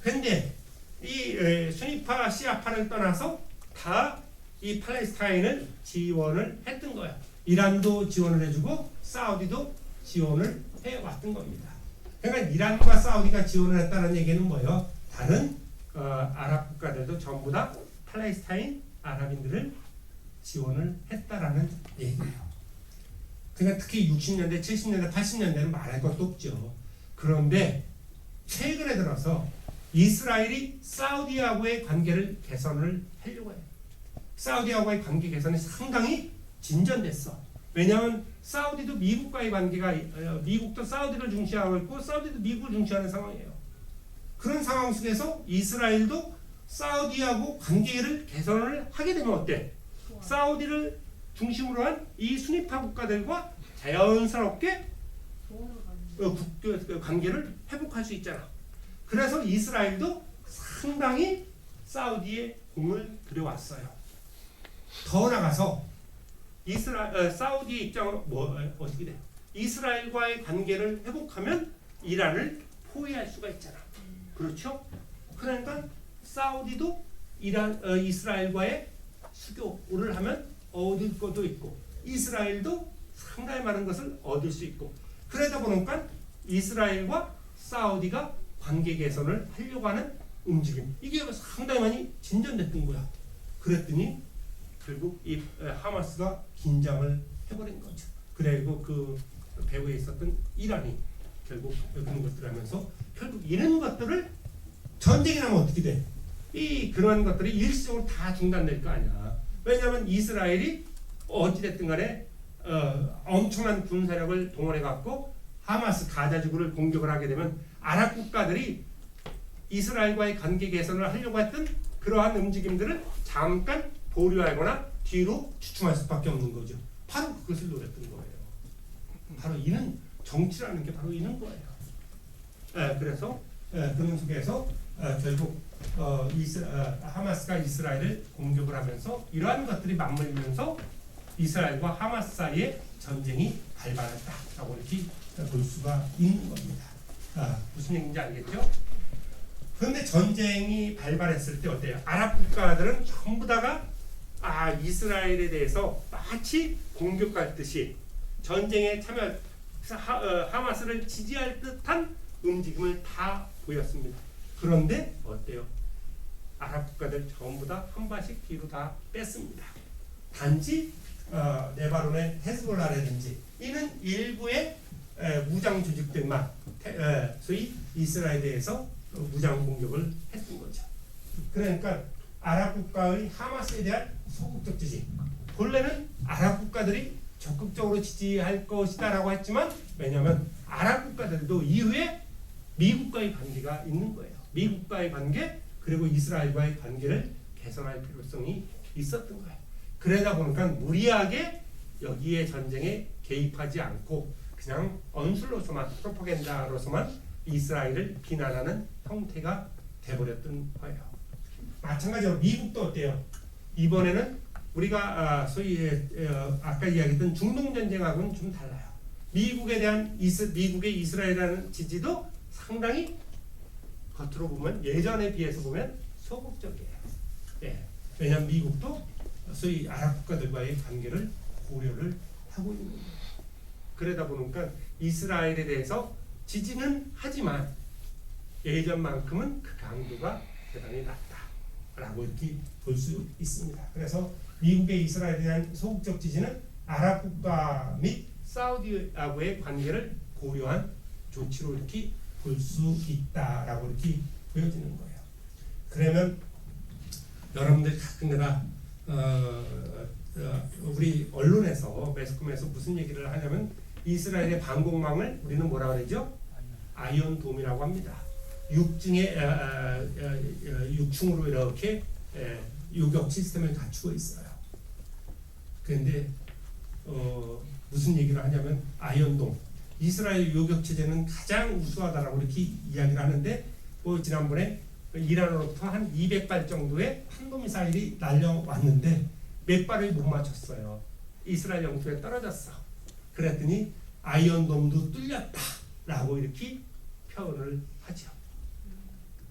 A: 그런데 이 수니파 시아파를 떠나서 다 이 팔레스타인을 지원을 했던 거예요. 이란도 지원을 해주고 사우디도 지원을 해왔던 겁니다. 그러니까 이란과 사우디가 지원을 했다는 얘기는 뭐예요? 다른 아랍 국가들도 전부 다 팔레스타인 아랍인들을 지원을 했다라는 얘기예요. 그러니까 특히 60년대, 70년대, 80년대는 말할 것도 없죠. 그런데 최근에 들어서 이스라엘이 사우디하고의 관계를 개선을 하려고 해요. 사우디하고의 관계 개선이 상당히 진전됐어. 왜냐하면 사우디도 미국과의 관계가 미국도 사우디를 중시하고 있고 사우디도 미국을 중시하는 상황이에요. 그런 상황 속에서 이스라엘도 사우디하고 관계를 개선을 하게 되면 어때? 사우디를 중심으로 한 이 수니파 국가들과 자연스럽게 관계를 회복할 수 있잖아. 그래서 이스라엘도 상당히 사우디에 공을 들여왔어요. 더 나가서 사우디의 입장으로 어떻게 돼요? 이스라엘과의 관계를 회복하면 이란을 포위할 수가 있잖아. 그렇죠? 그러니까 사우디도 이스라엘과의 수교를 하면 얻을 것도 있고 이스라엘도 상당히 많은 것을 얻을 수 있고 그러다 보니까 이스라엘과 사우디가 관계 개선을 하려고 하는 움직임 이게 상당히 많이 진전됐던 거야. 그랬더니 결국 이 하마스가 긴장을 해버린 거죠. 그리고 그 배후에 있었던 이란이 결국 그런 것들을 하면서 결국 이런 것들을 전쟁이 나면 어떻게 돼? 그런 것들이 일시적으로 다 중단될 거 아니야. 왜냐하면 이스라엘이 어찌됐든 간에 엄청난 군사력을 동원해 갖고 하마스 가자 지구를 공격을 하게 되면 아랍 국가들이 이스라엘과의 관계 개선을 하려고 했던 그러한 움직임들을 잠깐 보류하거나 뒤로 추춤할 수밖에 없는 거죠. 바로 그것을 노렸던 거예요. 바로 이는 정치라는 게 바로 이런 거예요. 그래서 그런 속에서 결국 하마스가 이스라엘을 공격을 하면서 이러한 것들이 맞물리면서 이스라엘과 하마스 사이에 전쟁이 발발했다라고 이렇게 볼 수가 있는 겁니다. 무슨 얘기인지 알겠죠? 그런데 전쟁이 발발했을 때 어때요? 아랍 국가들은 전부 다가 이스라엘에 대해서 마치 공격할 듯이 전쟁에 참여 하마스를 지지할 듯한 움직임을 다 보였습니다. 그런데 어때요? 아랍 국가들 전부 다 한 발씩 뒤로 다 뺐습니다. 단지 레바논의 헤즈볼라라든지 이는 일부의 무장 조직들만 소위 이스라엘에 대해서 무장 공격을 했던 거죠. 그러니까 아랍 국가의 하마스에 대한 소극적 지지. 본래는 아랍 국가들이 적극적으로 지지할 것이다라고 했지만 왜냐하면 아랍 국가들도 이후에 미국과의 관계가 있는 거예요. 미국과의 관계 그리고 이스라엘과의 관계를 개선할 필요성이 있었던 거예요. 그러다 보니까 무리하게 여기에 전쟁에 개입하지 않고 그냥 언술로서만 프로파간다로서만 이스라엘을 비난하는 형태가 돼버렸던 거예요. 마찬가지로 미국도 어때요? 이번에는 우리가 소위 아까 이야기했던 중동 전쟁하고는 좀 달라요. 미국에 대한 미국의 이스라엘이라는 지지도 상당히 겉으로 보면 예전에 비해서 보면 소극적이에요. 왜냐하면 미국도 소위 아랍 국가들과의 관계를 고려를 하고 있는 거예요. 그러다 보니까 이스라엘에 대해서 지지는 하지만 예전만큼은 그 강도가 대단히 낮다라고 이렇게 볼 수 있습니다. 그래서 미국의 이스라엘에 대한 소극적 지지는 아랍 국가 및 사우디하고의 관계를 고려한 조치로 이렇게 볼 수 있다라고 이렇게 보여지는 거예요. 그러면 여러분들 가끔 내가 우리 언론에서 매스컴에서 무슨 얘기를 하냐면 이스라엘의 방공망을 우리는 뭐라 그러죠? 아이언돔이라고 합니다. 6층으로 이렇게 요격 시스템을 갖추고 있어요. 그런데 무슨 얘기를 하냐면 아이언돔, 이스라엘 요격 체제는 가장 우수하다라고 이렇게 이야기를 하는데 지난번에 이란으로부터 한 200발 정도의 탄도미사일이 날려왔는데 몇 발을 못 맞췄어요. 이스라엘 영토에 떨어졌어. 그랬더니 아이언돔도 뚫렸다라고 이렇게 표현을 하죠.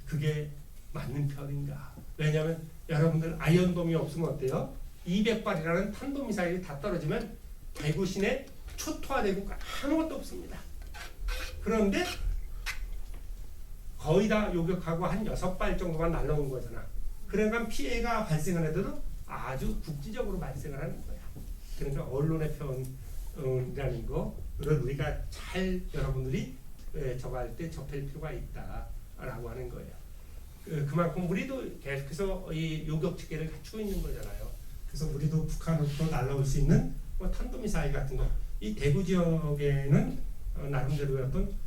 A: 그게 맞는 표현인가? 왜냐하면 여러분들 아이언돔이 없으면 어때요? 200발이라는 탄도미사일이 다 떨어지면 대구 시내 초토화되고 아무것도 없습니다. 그런데 거의 다 요격하고 한 6발 정도만 날라온 거잖아. 그러니까 피해가 발생을 해도 아주 국지적으로 발생을 하는 거야. 그러니까 언론의 표현이라는 거를 우리가 잘 여러분들이 저거 할 때 접할 필요가 있다라고 하는 거예요. 그만큼 우리도 계속해서 이 요격 체계를 갖추고 있는 거잖아요. 그래서 우리도 북한으로부터 날라올 수 있는 탄도미사일 같은 거, 이 대구 지역에는 나름대로의 어떤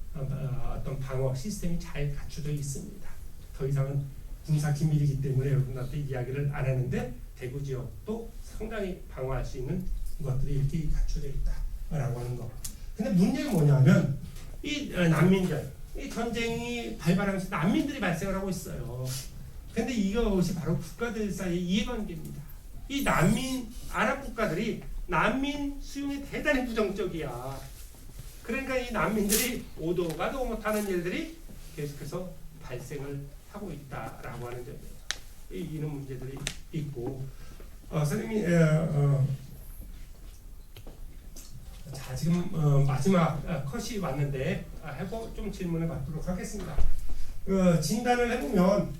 A: 방어 시스템이 잘 갖춰져 있습니다. 더 이상은 군사 기밀이기 때문에 여러분한테 이야기를 안 하는데 대구 지역도 상당히 방어할 수 있는 것들이 이렇게 갖춰져 있다라고 하는 거. 근데 문제는 뭐냐면 이 난민들, 이 전쟁이 발발하면서 난민들이 발생을 하고 있어요. 근데 이것이 바로 국가들 사이의 이해관계입니다. 이 난민 아랍 국가들이 난민 수용이 대단히 부정적이야. 그러니까 이 난민들이 오도 가도 못하는 일들이 계속해서 발생을 하고 있다라고 하는 점이에요. 이런 문제들이 있고, 선생님이 자 지금 마지막 컷이 왔는데 해보 좀 질문을 받도록 하겠습니다. 진단을 해보면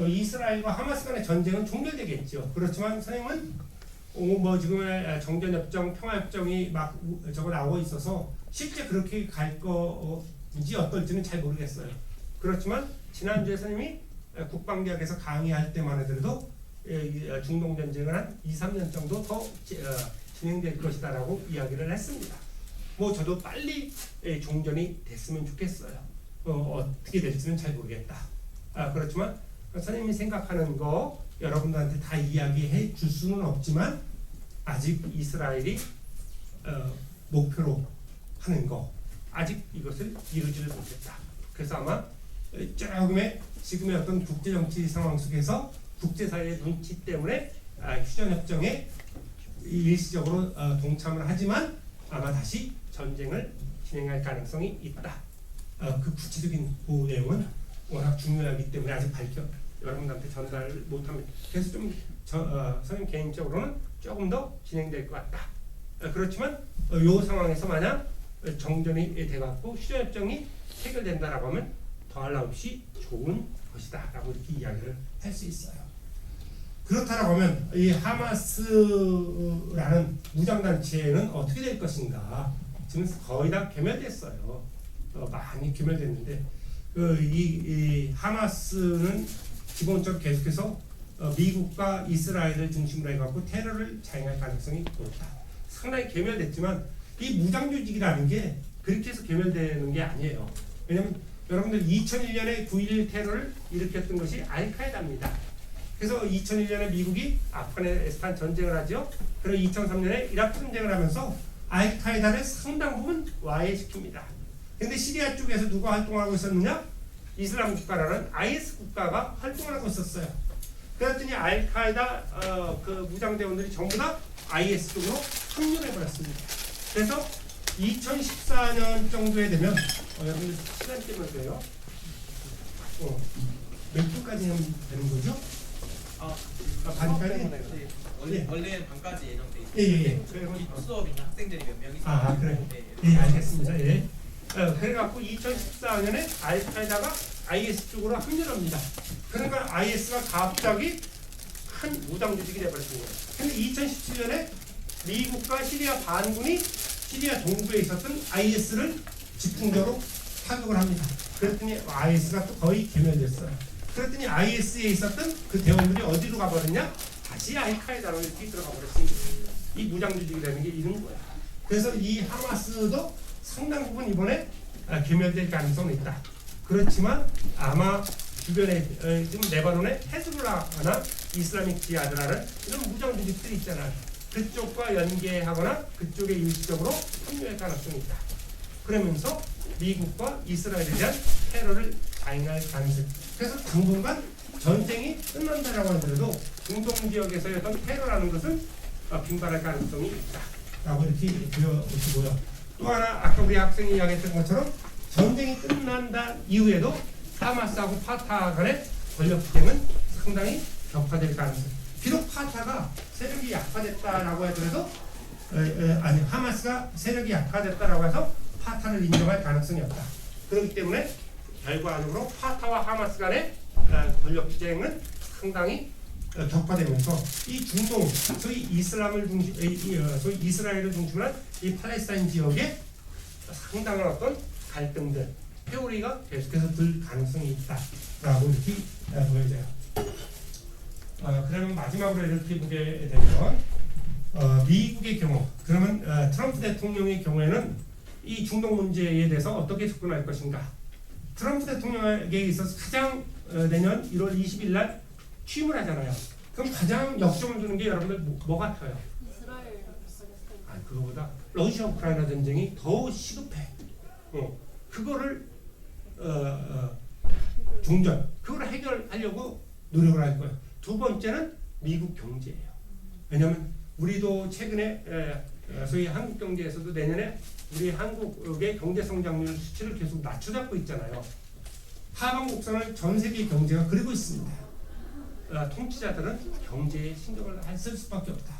A: 이스라엘과 하마스 간의 전쟁은 종결되겠죠. 그렇지만 선생님은 지금의 정전협정, 평화협정이 막 저거 나오고 있어서 실제 그렇게 갈 건지 어떨지는 잘 모르겠어요. 그렇지만 지난주에 선생님이 국방대학에서 강의할 때만 하더라도 중동 전쟁은 한 2-3년 정도 더 진행될 것이다라고 이야기를 했습니다. 저도 빨리 종전이 됐으면 좋겠어요. 어떻게 될지는 잘 모르겠다. 그렇지만 선생님이 생각하는 거 여러분들한테 다 이야기해 줄 수는 없지만 아직 이스라엘이 목표로 하는 거 아직 이것을 이루지를 못했다. 그래서 아마 지금의 어떤 국제정치 상황 속에서 국제사회의 눈치 때문에 휴전협정에 일시적으로 동참을 하지만 아마 다시 전쟁을 진행할 가능성이 있다. 그 구체적인 그 내용은 워낙 중요하기 때문에 아직 여러분들한테 전달 못합니다. 그래서 선생님 개인적으로는 조금 더 진행될 것 같다. 그렇지만 이 상황에서 만약 정전이 돼갖고 휴전협정이 해결된다라고 하면 더할 나위 없이 좋은 것이다라고 이렇게 이야기를 할 수 있어요. 그렇다라고 하면 이 하마스라는 무장단체는 어떻게 될 것인가? 지금 거의 다 괴멸됐어요. 많이 괴멸됐는데 이 하마스는 기본적으로 계속해서 미국과 이스라엘을 중심으로 해갖고 테러를 자행할 가능성이 높다. 상당히 괴멸됐지만 이 무장조직이라는 게 그렇게 해서 괴멸되는 게 아니에요. 왜냐하면 여러분들 2001년에 9.11 테러를 일으켰던 것이 알카에다입니다. 그래서 2001년에 미국이 아프가니스탄 전쟁을 하죠. 그리고 2003년에 이라크 전쟁을 하면서 알카에다를 상당 부분 와해시킵니다. 근데 시리아 쪽에서 누가 활동하고 있었느냐? 이슬람 국가라는 IS 국가가 활동하고 있었어요. 그랬더니 알카에다 그 무장대원들이 전부 다 IS 쪽으로 합류해버렸습니다. 그래서 2014년 정도에 되면 여러분들 시간 때문에 그래요. 몇 분까지 하면 되는 거죠? 반까지?
F: 원래는 반까지 예정돼 있어요.
A: 예예예.
F: 수업이나 학생들이 몇 명 있어요.
A: 아 그래. 예 알겠습니다. 예. 그래갖고 2014년에 알카에다가 IS 쪽으로 합류합니다. 그러니까 IS가 갑자기 큰 무장 조직이 돼버렸던 거예요. 근데 2017년에 미국과 시리아 반군이 시리아 동부에 있었던 IS를 집중적으로 타격을 합니다. 그랬더니 IS가 또 거의 괴멸됐어요. 그랬더니 IS에 있었던 그 대원들이 어디로 가버렸냐? 다시 알카에다로 이렇게 들어가 버렸습니다. 이 무장조직이라는 게 이런 거야. 그래서 이 하마스도 상당 부분 이번에 괴멸될 가능성이 있다. 그렇지만 아마 주변에 지금 레바논에 헤즈볼라나 이슬라믹 지하드라는 이런 무장 조직들이 있잖아요. 그쪽과 연계하거나 그쪽에 일시적으로 합류할 가능성이 있다. 그러면서 미국과 이스라엘에 대한 테러를 자행할 가능성. 그래서 당분간 전쟁이 끝난다라고 하더라도 중동 지역에서의 어떤 테러라는 것은 빈발할 가능성이 있다라고 이렇게 보여보시고요. 또 하나 아까 우리 학생이 이야기했던 것처럼 전쟁이 끝난다 이후에도 하마스하고 파타 간의 권력 투쟁은 상당히 격화될 가능성. 비록 파타가 세력이 약화됐다라고 하더라도 아니 하마스가 세력이 약화됐다라고 해서 파타를 인정할 가능성이 없다. 그렇기 때문에 결과적으로 파타와 하마스 간의 권력 투쟁은 상당히 격화되면서 이 중동 소위 이슬람을 중심 소위 이스라엘을 중심으로 한 이 팔레스타인 지역에 상당한 어떤 갈등들 회오리가 계속해서 들 가능성이 있다라고 이렇게 보여져요. 그러면 마지막으로 이렇게 보게 되면 미국의 경우 그러면 트럼프 대통령의 경우에는 이 중동 문제에 대해서 어떻게 접근할 것인가? 트럼프 대통령에게 있어서 가장 내년 1월 20일 날 취임을 하잖아요. 그럼 가장 역점을 두는 게 여러분들 뭐 같아요?
D: 이스라엘 팔레스타인.
A: 아니 그거보다 러시아 우크라이나 전쟁이 더 시급해. 그거를 종전 그걸 해결하려고 노력을 할 거예요. 두 번째는 미국 경제예요. 왜냐하면 우리도 최근에 소위 한국 경제에서도 내년에 우리 한국의 경제 성장률 수치를 계속 낮춰잡고 있잖아요. 하방 곡선을 전 세계 경제가 그리고 있습니다. 통치자들은 경제에 신경을 쓸 수밖에 없다.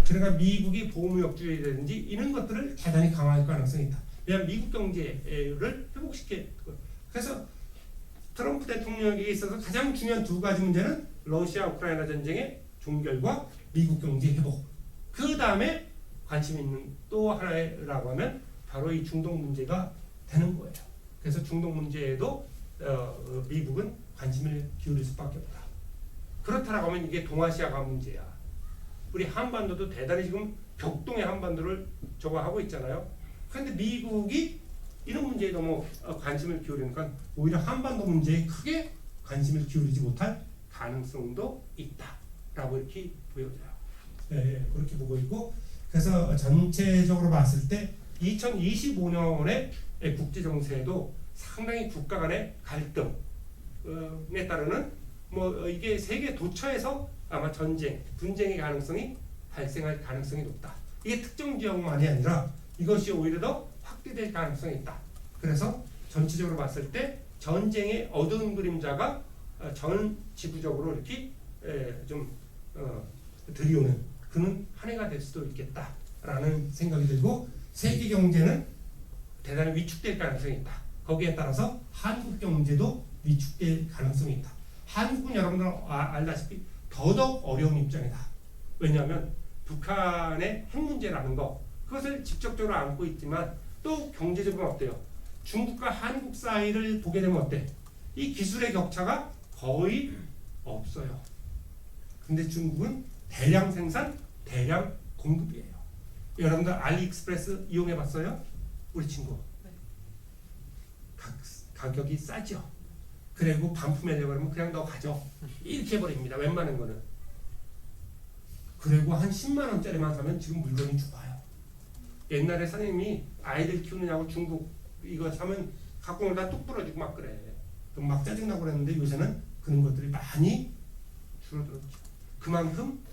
A: 그러니까 미국이 보호무역주의라든지 이런 것들을 대단히 강화할 가능성이 있다. 왜냐하면 미국 경제를 회복시킬 거예요. 그래서 트럼프 대통령에게 있어서 가장 중요한 두 가지 문제는 러시아 우크라이나 전쟁의 종결과 미국 경제 회복. 그 다음에 관심 있는 또 하나라고 하면 바로 이 중동 문제가 되는 거예요. 그래서 중동 문제에도 미국은 관심을 기울일 수밖에 없다. 그렇다라고 하면 이게 동아시아가 문제야. 우리 한반도도 대단히 지금 격동의 한반도를 저거 하고 있잖아요. 그런데 미국이 이런 문제에 너무 관심을 기울이니까 오히려 한반도 문제에 크게 관심을 기울이지 못할 가능성도 있다라고 이렇게 보여져요. 네, 그렇게 보고 있고 그래서 전체적으로 봤을 때 2025년의 국제 정세에도 상당히 국가 간의 갈등에 따르는 뭐 이게 세계 도처에서 아마 전쟁, 분쟁의 가능성이 발생할 가능성이 높다. 이게 특정 지역만이 아니라 이것이 오히려 더 확대될 가능성이 있다. 그래서 전체적으로 봤을 때 전쟁의 어두운 그림자가 전 지구적으로 이렇게 좀 들이오는 그는 한 해가 될 수도 있겠다라는 생각이 들고 세계 경제는 대단히 위축될 가능성이 있다. 거기에 따라서 한국 경제도 위축될 가능성이 있다. 한국은 여러분들 알다시피 더더욱 어려운 입장이다. 왜냐하면 북한의 핵 문제라는 거 그것을 직접적으로 안고 있지만 또 경제적으로 어때요? 중국과 한국 사이를 보게 되면 어때? 이 기술의 격차가 거의 없어요. 근데 중국은 대량 생산, 대량 공급이에요. 여러분들 알리익스프레스 이용해 봤어요? 우리 친구.
E: 네.
A: 가격이 싸죠. 그리고 반품하려고 하면 그냥 너 가져. 이렇게 해버립니다. 웬만한 거는. 그리고 한 10만 원짜리만 사면 지금 물건이 죽어요. 옛날에 선생님이 아이들 키우느냐고 중국 이거 사면 갖고 오다 뚝 부러지고 막 그래. 그럼 막 짜증나고 그랬는데 요새는 그런 것들이 많이 줄어들었죠. 그만큼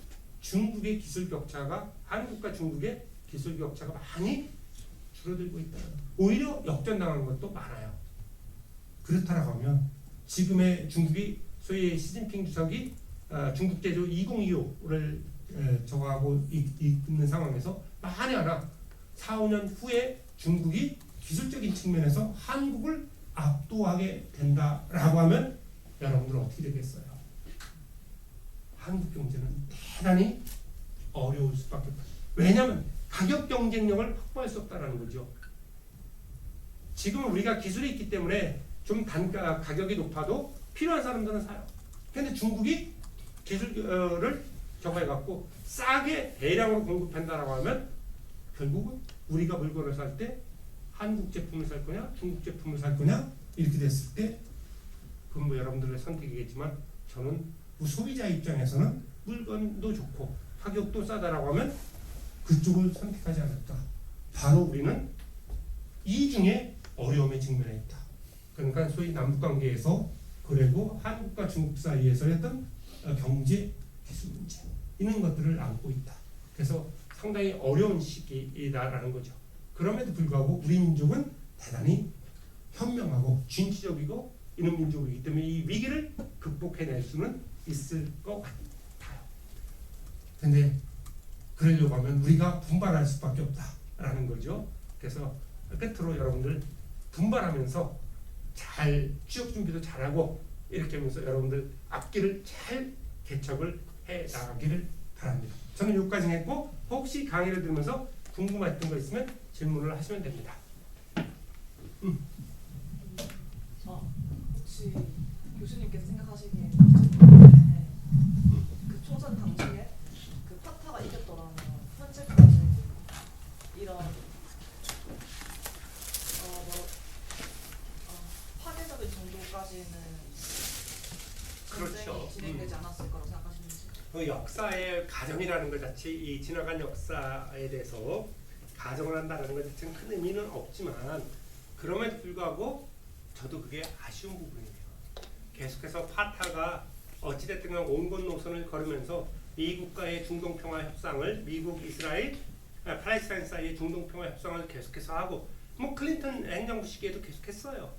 A: 중국의 기술 격차가 한국과 중국의 기술 격차가 많이 줄어들고 있다. 오히려 역전당하는 것도 많아요. 그렇다라고 하면 지금의 중국이 소위 시진핑 주석이 중국 제조 2025를 저거하고 있는 상황에서 만에 하나 4, 5년 후에 중국이 기술적인 측면에서 한국을 압도하게 된다라고 하면 여러분들 어떻게 되겠어요? 한국 경제는 대단히 어려울 수밖에 없다. 왜냐하면 가격 경쟁력을 확보할 수 없다는 거죠. 지금 우리가 기술이 있기 때문에 좀 단가 가격이 높아도
G: 필요한 사람들은 사요. 근데 중국이 기술을 저거 해갖고 싸게 대량으로 공급한다라고 하면 결국은 우리가 물건을 살 때 한국 제품을 살 거냐 중국 제품을 살 거냐 이렇게 됐을 때 그건 뭐 여러분들의 선택이겠지만 저는 소비자 입장에서는 물건도 좋고 가격도 싸다라고 하면 그쪽을 선택하지 않을까. 바로 우리는 이 중에 어려움에 직면해 있다. 그러니까 소위 남북관계에서 그리고 한국과 중국 사이에서의 어떤 경제 기술 문제 이런 것들을 안고 있다. 그래서 상당히 어려운 시기이다라는 거죠. 그럼에도 불구하고 우리 민족은 대단히 현명하고 진취적이고 이런 민족이기 때문에 이 위기를 극복해낼 수는 있을 것 같아요. 근데 그러려고 하면 우리가 분발할 수밖에 없다라는 거죠. 그래서 끝으로 여러분들 분발하면서 잘 취업 준비도 잘하고 이렇게 하면서 여러분들 앞길을 잘 개척을 해 나가기를 바랍니다. 저는 여기까지 했고 혹시 강의를 들으면서 궁금했던 거 있으면 질문을 하시면 됩니다.
E: 혹시 교수님께서 생각하시기에 그 총선 당시에 그 파타가 이겼더라면 현재까지 이런 파괴적인 정도까지는
G: 그렇죠.
E: 전쟁이 진행되지 않았을 거라고 생각하시는지.
G: 그 역사의 가정이라는 것 자체, 이 지나간 역사에 대해서 가정을 한다는 것 자체는 큰 의미는 없지만 그럼에도 불구하고 저도 그게 아쉬운 부분이에요. 계속해서 파타가 어찌됐든 온건 노선을 걸으면서 미국과의 중동평화 협상을 미국, 이스라엘, 팔레스타인 사이의 중동평화 협상을 계속해서 하고 뭐 클린턴 행정부 시기에도 계속했어요.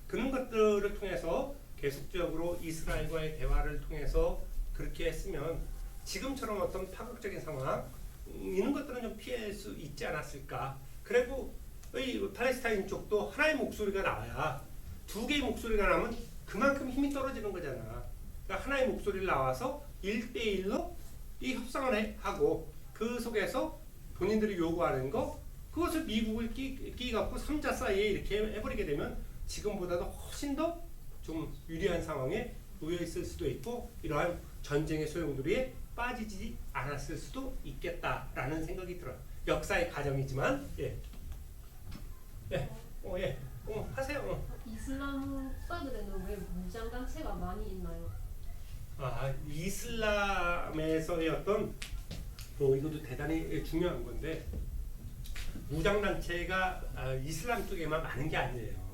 G: 그런 것들을 통해서 계속적으로 이스라엘과의 대화를 통해서 그렇게 했으면 지금처럼 어떤 파격적인 상황 이런 것들은 좀 피할 수 있지 않았을까. 그리고 이 팔레스타인 쪽도 하나의 목소리가 나와야 두 개의 목소리가 나면 그만큼 힘이 떨어지는 거잖아. 그러니까 하나의 목소리를 나와서 1대1로 이 협상을 하고 그 속에서 본인들이 요구하는 거 그것을 미국을 끼갖고 3자 사이에 이렇게 해버리게 되면 지금보다도 훨씬 더 좀 유리한 상황에 놓여 있을 수도 있고 이러한 전쟁의 소용돌이에 빠지지 않았을 수도 있겠다라는 생각이 들어요. 역사의 가정이지만 하세요.
D: 이슬람 국가들에는 왜 무장 단체가 많이 있나요?
G: 이슬람에서의 어떤 이것도 대단히 중요한 건데 무장 단체가 이슬람 쪽에만 많은 게 아니에요.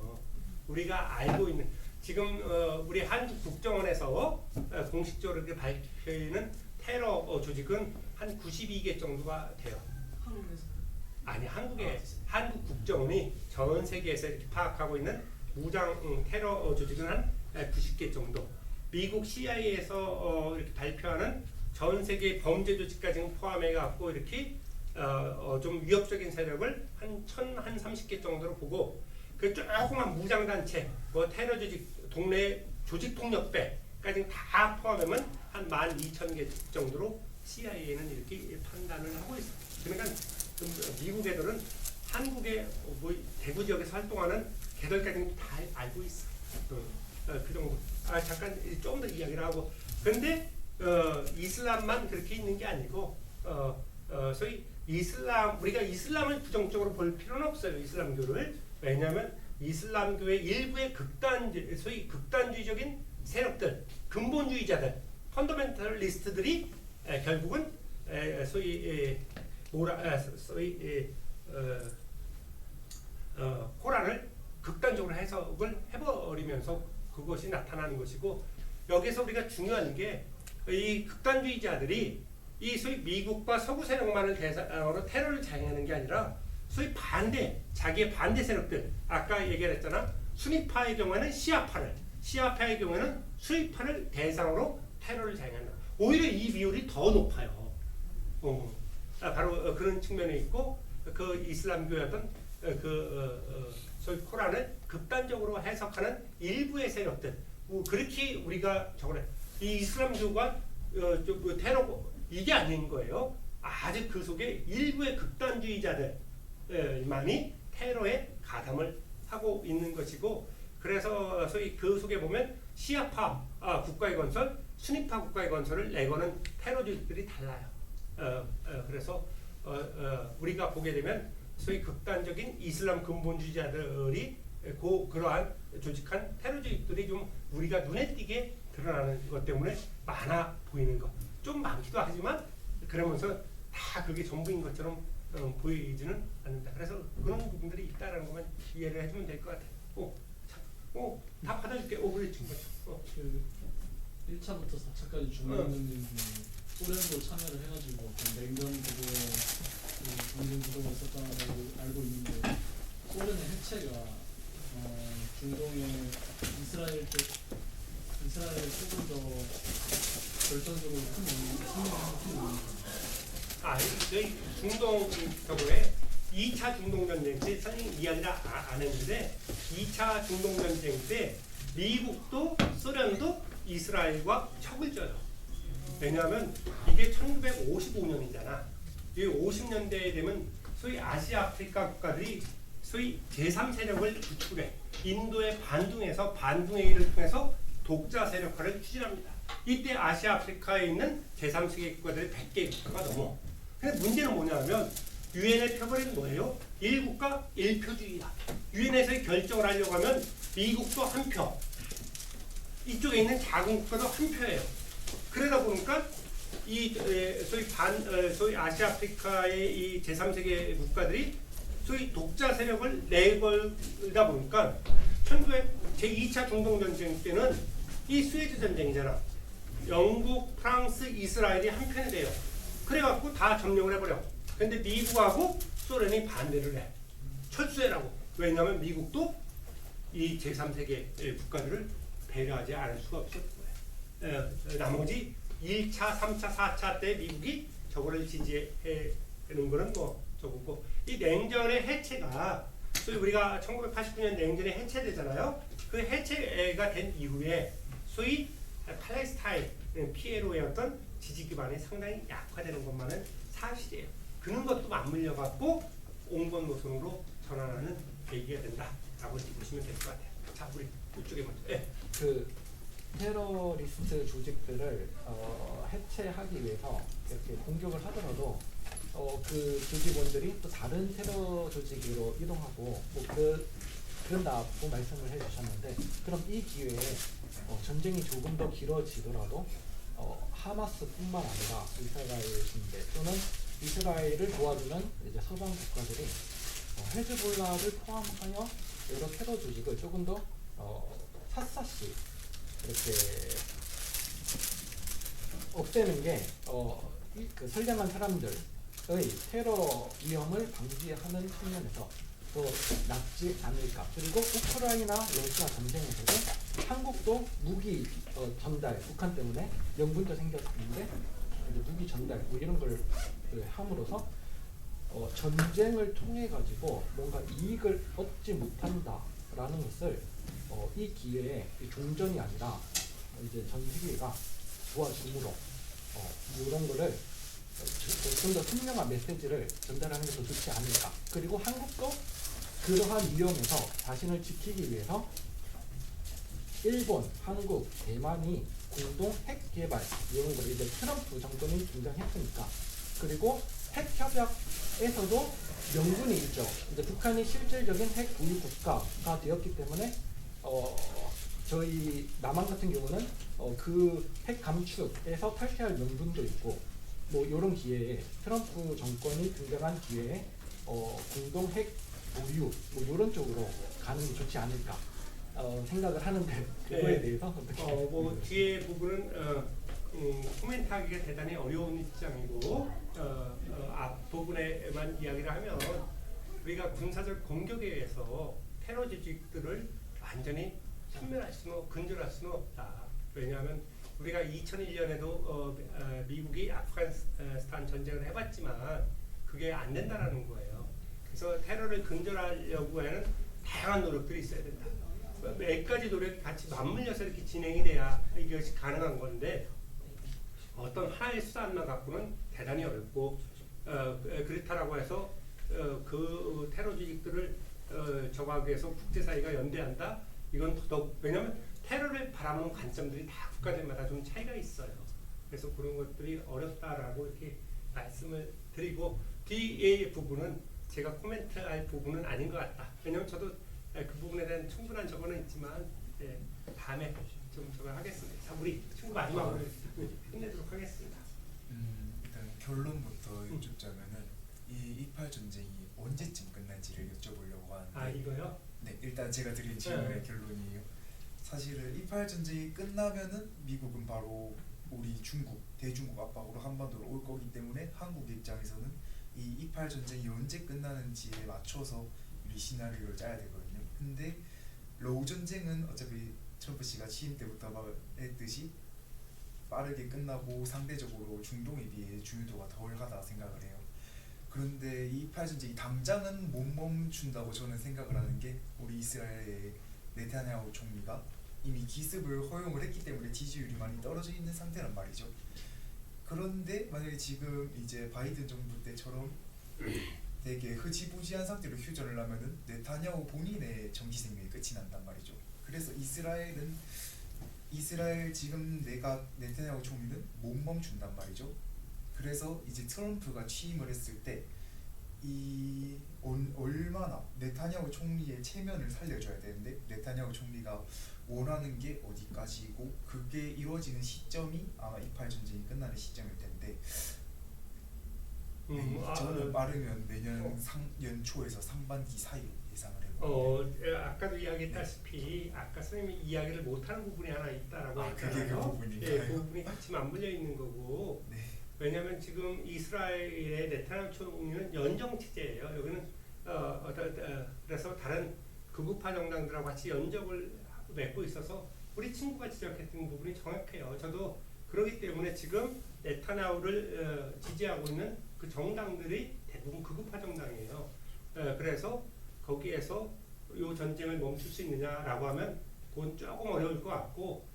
G: 우리가 알고 있는 지금 우리 한국 국정원에서 공식적으로 이렇게 발표하는 테러 조직은 한 92개 정도가 돼요.
E: 한국에서.
G: 아니 한국 국정원이 전 세계에서 이렇게 파악하고 있는 무장 테러 조직은 한 90개 정도. 미국 CIA에서 이렇게 발표하는 전 세계 범죄 조직까지는 포함해 갖고 이렇게 좀 위협적인 세력을 한 30개 정도로 보고 그 조그만 무장 단체, 뭐 테러 조직, 동네 조직 폭력배까지 다 포함하면 한 12,000개 정도로 CIA는 이렇게 판단을 하고 있어요. 그러니까 미국 애들은 한국의 뭐 대구 지역에서 활동하는 개들까지는 다 알고 있어. 그 정도. 잠깐 좀 더 이야기를 하고. 근데 이슬람만 그렇게 있는 게 아니고 소위 우리가 이슬람을 부정적으로 볼 필요는 없어요. 이슬람교를. 왜냐하면 이슬람교의 일부의 소위 극단주의적인 세력들, 근본주의자들, 펀더멘털리스트들이 결국은 소위 코란을 극단적으로 해석을 해버리면서 그것이 나타나는 것이고 여기서 우리가 중요한 게 이 극단주의자들이 이 소위 미국과 서구 세력만을 대상으로 테러를 자행하는 게 아니라 소위 자기의 반대 세력들 아까 얘기했잖아. 수니파의 경우에는 시아파의 경우에는 수니파를 대상으로 테러를 자행한다. 오히려 이 비율이 더 높아요. 바로 그런 측면이 있고 그 이슬람교였던 소위 코란을 극단적으로 해석하는 일부의 세력들 그렇게 우리가 저거래 이 이슬람교가 테러 이게 아닌 거예요. 아주 그 속에 일부의 극단주의자들만이 테러에 가담을 하고 있는 것이고 그래서 소위 그 속에 보면 시아파 국가의 건설, 순위파 국가의 건설을 내거는 테러주의들이 달라요. 그래서 우리가 보게 되면 소위 극단적인 이슬람 근본주의자들이 그러한 조직한 테러주의들이 좀 우리가 눈에 띄게 드러나는 것 때문에 많아 보이는 것. 좀 많기도 하지만 그러면서 다 그게 전부인 것처럼 보이지는 않는다. 그래서 그런 부분들이 있다라는 것만 이해를 해주면 될 것 같아요. 다 받아줄게. 그래 충분히.
C: 그 1차부터 4차까지 중간연님 소련도 참여를 해가지고 그 냉전 구도에 그 전쟁 구도가 있었다고 알고 있는데 소련의 해체가 중동의 이스라엘 쪽을 더 결정적으로 큰 영향을
G: 저희 중동 쪽에 2차 중동 전쟁 때 선생님 이야기를 안 했는데 2차 중동 전쟁 때 미국도 소련도 이스라엘과 척을 져요. 왜냐하면 이게 1955년이잖아. 이 50년대에 되면 소위 아시아 아프리카 국가들이 소위 제3세력을 구축해 인도의 반둥에서 반둥의 일을 통해서 독자 세력화를 추진합니다. 이때 아시아 아프리카에 있는 제3세계 국가들이 100개 국가가 넘어. 근데 문제는 뭐냐면 유엔의 표벌은 뭐예요? 1국가 1표주의야. 유엔에서 결정을 하려고 하면 미국도 한 표, 이쪽에 있는 작은 국가도 한 표예요. 그러다 보니까 이 소위 아시아 아프리카의 이 제3세계 국가들이 소위 독자 세력을 내걸다 보니까 1900 제2차 중동 전쟁 때는 이 스웨즈 전쟁이잖아. 영국, 프랑스, 이스라엘이 한 편이 돼요. 그래갖고 다 점령을 해버려. 근데 미국하고 소련이 반대를 해. 철수해라고. 왜냐하면 미국도 이 제3세계 국가들을 배려하지 않을 수가 없었던 거예요. 나머지 1차, 3차, 4차 때 미국이 저거를 지지하는 거는 뭐 저거고, 이 냉전의 해체가 소위 우리가 1989년 냉전이 해체되잖아요. 그 해체가 된 이후에 소위 팔레스타인 피에로의 어떤 지지 기반이 상당히 약화되는 것만은 사실이에요. 그런 것도 맞물려 갖고 온건 노선으로 전환하는 계기가 된다라고 보시면 될 것 같아요. 자, 우리 이쪽에 먼저.
H: 그 테러리스트 조직들을 해체하기 위해서 이렇게 공격을 하더라도 그 조직원들이 또 다른 테러 조직으로 이동하고 그런다고 말씀을 해주셨는데, 그럼 이 기회에 전쟁이 조금 더 길어지더라도 하마스뿐만 아니라 이스라엘인데 또는 이스라엘을 도와주는 이제 서방 국가들이 헤즈볼라를 포함하여 여러 테러 조직을 조금 더 샅샅이 이렇게 없애는 게 그 선량한 사람들의 테러 위험을 방지하는 측면에서 더 낫지 않을까. 그리고 우크라이나 러시아 전쟁에서도 한국도 무기 전달, 북한 때문에 명분도 생겼는데 이제 무기 전달 뭐 이런 걸 함으로써 전쟁을 통해 가지고 뭔가 이익을 얻지 못한다라는 것을 이 기회에 종전이 아니라 이제 전 세계가 도와줌으로 이런 거를 좀 더 선명한 메시지를 전달하는 게 더 좋지 않을까. 그리고 한국도 그러한 위험에서 자신을 지키기 위해서 일본, 한국, 대만이 공동 핵 개발 이런 걸 이제 트럼프 정권이 등장했으니까, 그리고 핵 협약에서도 명분이 있죠. 이제 북한이 실질적인 핵 보유 국가가 되었기 때문에 저희 남한 같은 경우는 그 핵 감축에서 탈퇴할 명분도 있고, 뭐 이런 기회에 트럼프 정권이 등장한 기회에 공동 핵 보유 뭐 이런 쪽으로 가는 게 좋지 않을까 생각을 하는데, 그거에 대해서 어떻게?
G: 뭐 뒤에 부분은 코멘트하기가 대단히 어려운 입장이고 앞 부분에만 이야기를 하면 우리가 군사적 공격에 의해서 테러 조직들을 완전히 섬멸할 수는 근절할 수는 없다. 왜냐하면 우리가 2001년에도 미국이 아프가니스탄 전쟁을 해봤지만 그게 안 된다라는 거예요. 그래서 테러를 근절하려고 하는 다양한 노력들이 있어야 된다. 몇 가지 노력이 같이 맞물려서 이렇게 진행이 돼야 이것이 가능한 건데, 어떤 하나의 수단만 갖고는 대단히 어렵고 그렇다라고 해서 그 테러 조직들을 저거하기 위해서 국제사회가 연대한다, 이건 더더욱 왜냐하면 테러를 바라보는 관점들이 다 국가들마다 좀 차이가 있어요. 그래서 그런 것들이 어렵다라고 이렇게 말씀을 드리고 뒤의 부분은 제가 코멘트할 부분은 아닌 것 같다. 왜냐하면 저도 그 부분에 대한 충분한 적은 있지만 다음에 좀 저걸 하겠습니다. 자, 우리 친구 마지막으로 끝내도록 하겠습니다.
I: 일단 결론부터 여쭙자면은 이 28 전쟁이 언제쯤 끝날지를 여쭤보려고 하는데
G: 이거요?
I: 네, 일단 제가 드린 질문의 결론이에요. 사실은 28 전쟁이 끝나면은 미국은 바로 우리 중국, 대중국 압박으로 한반도로 올 거기 때문에 한국 입장에서는 이 28 전쟁이 언제 끝나는지에 맞춰서 우리 시나리오를 짜야 되거든요. 근데 러우 전쟁은 어차피 트럼프 씨가 취임 때부터 말했듯이 빠르게 끝나고 상대적으로 중동에 비해 중요도가 덜하다 생각을 해요. 그런데 이 28 전쟁이 당장은 못 멈춘다고 저는 생각을 하는 게 우리 이스라엘의 네타냐후 총리가 이미 기습을 허용을 했기 때문에 지지율이 많이 떨어져 있는 상태란 말이죠. 그런데 만약에 지금 이제 바이든 정부 때처럼 되게 흐지부지한 상태로 휴전을 하면은 네타냐후 본인의 정치 생명이 끝이 난단 말이죠. 그래서 이스라엘 지금 네타냐후 총리는 못 멈춘단 말이죠. 그래서 이제 트럼프가 취임을 했을 때 이 얼마나 네타냐후 총리의 체면을 살려줘야 되는데 네타냐후 총리가 원하는 게 어디까지고 그게 이루어지는 시점이 아마 28 전쟁이 끝나는 시점일 텐데 저는 빠르면 내년 연초에서 상반기 사이로 예상을 해봅니다.
G: 아까도 이야기했다시피 아까 선생님이 이야기를 못하는 부분이 하나 있다라고 했잖아요.
I: 그게 그 부분인가요?
G: 그 부분이 같이 맞물려 있는 거고
I: 네.
G: 왜냐하면 지금 이스라엘의 네타냐후 총리는 연정 체제예요. 여기는 그래서 다른 극우파 정당들하고 같이 연정을 맺고 있어서 우리 친구가 지적했던 부분이 정확해요. 저도 그렇기 때문에 지금 네타냐후를 지지하고 있는 그 정당들이 대부분 극우파 정당이에요. 그래서 거기에서 이 전쟁을 멈출 수 있느냐라고 하면 그건 조금 어려울 것 같고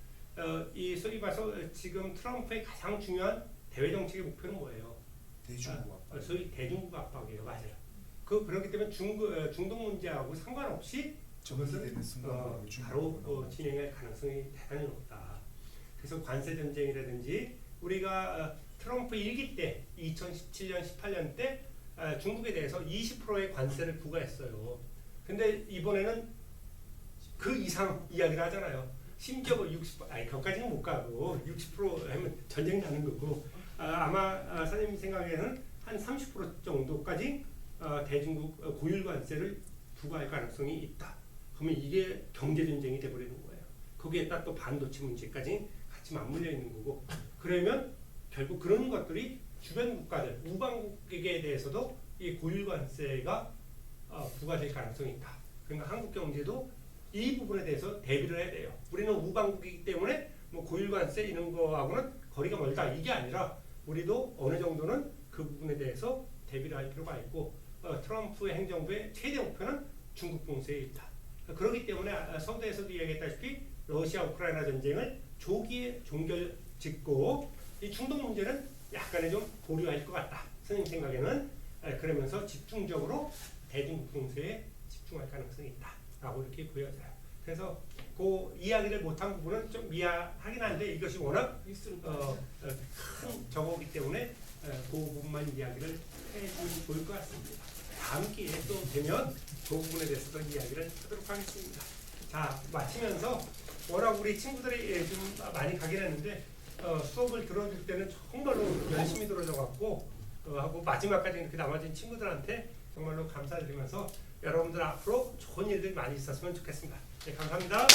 G: 이 소위 봐서 지금 트럼프의 가장 중요한 대외 정책의 목표는 뭐예요?
I: 대중국 압박.
G: 소위 대중국 압박이에요. 맞아요. 그렇기 때문에 중동 문제하고 상관없이
I: 정리되는 순간
G: 바로 진행할 가능성이 대단히 높다. 그래서 관세 전쟁이라든지 우리가 트럼프 1기 때 2017년, 18년 때 중국에 대해서 20%의 관세를 부과했어요. 근데 이번에는 그 이상 이야기를 하잖아요. 심지어 60%, 거기까지는 못 가고 60% 하면 전쟁 나는 거고 아마 선생님 생각에는 한 30% 정도까지 대중국 고율 관세를 부과할 가능성이 있다. 그러면 이게 경제 전쟁이 돼버리는 거예요. 거기에다 또 반도체 문제까지 같이 맞물려 있는 거고 그러면 결국 그런 것들이 주변 국가들, 우방국에게 대해서도 이 고율 관세가 부과될 가능성이 있다. 그러니까 한국 경제도 이 부분에 대해서 대비를 해야 돼요. 우리는 우방국이기 때문에 뭐 고율 관세 이런 거하고는 거리가 멀다 이게 아니라 우리도 어느 정도는 그 부분에 대해서 대비를 할 필요가 있고 트럼프의 행정부의 최대 목표는 중국 봉쇄에 있다. 그렇기 때문에 서두에서도 이야기했다시피 러시아 우크라이나 전쟁을 조기에 종결 짓고 이 중동 문제는 약간의 좀 보류할 것 같다. 선생님 생각에는 그러면서 집중적으로 대중국 봉쇄에 집중할 가능성이 있다라고 이렇게 보여져요. 그래서 그 이야기를 못한 부분은 좀 미안하긴 한데 이것이 워낙 큰 저거기 때문에 그 부분만 이야기를 해주면 좋을 것 같습니다. 다음 기회에 또 되면 그 부분에 대해서도 이야기를 하도록 하겠습니다. 자, 마치면서 워낙 우리 친구들이 좀 많이 가긴 했는데 수업을 들어줄 때는 정말로 열심히 들어줘갖고 하고 마지막까지 이렇게 남아진 친구들한테 정말로 감사드리면서 여러분들 앞으로 좋은 일들이 많이 있었으면 좋겠습니다. 네, 감사합니다.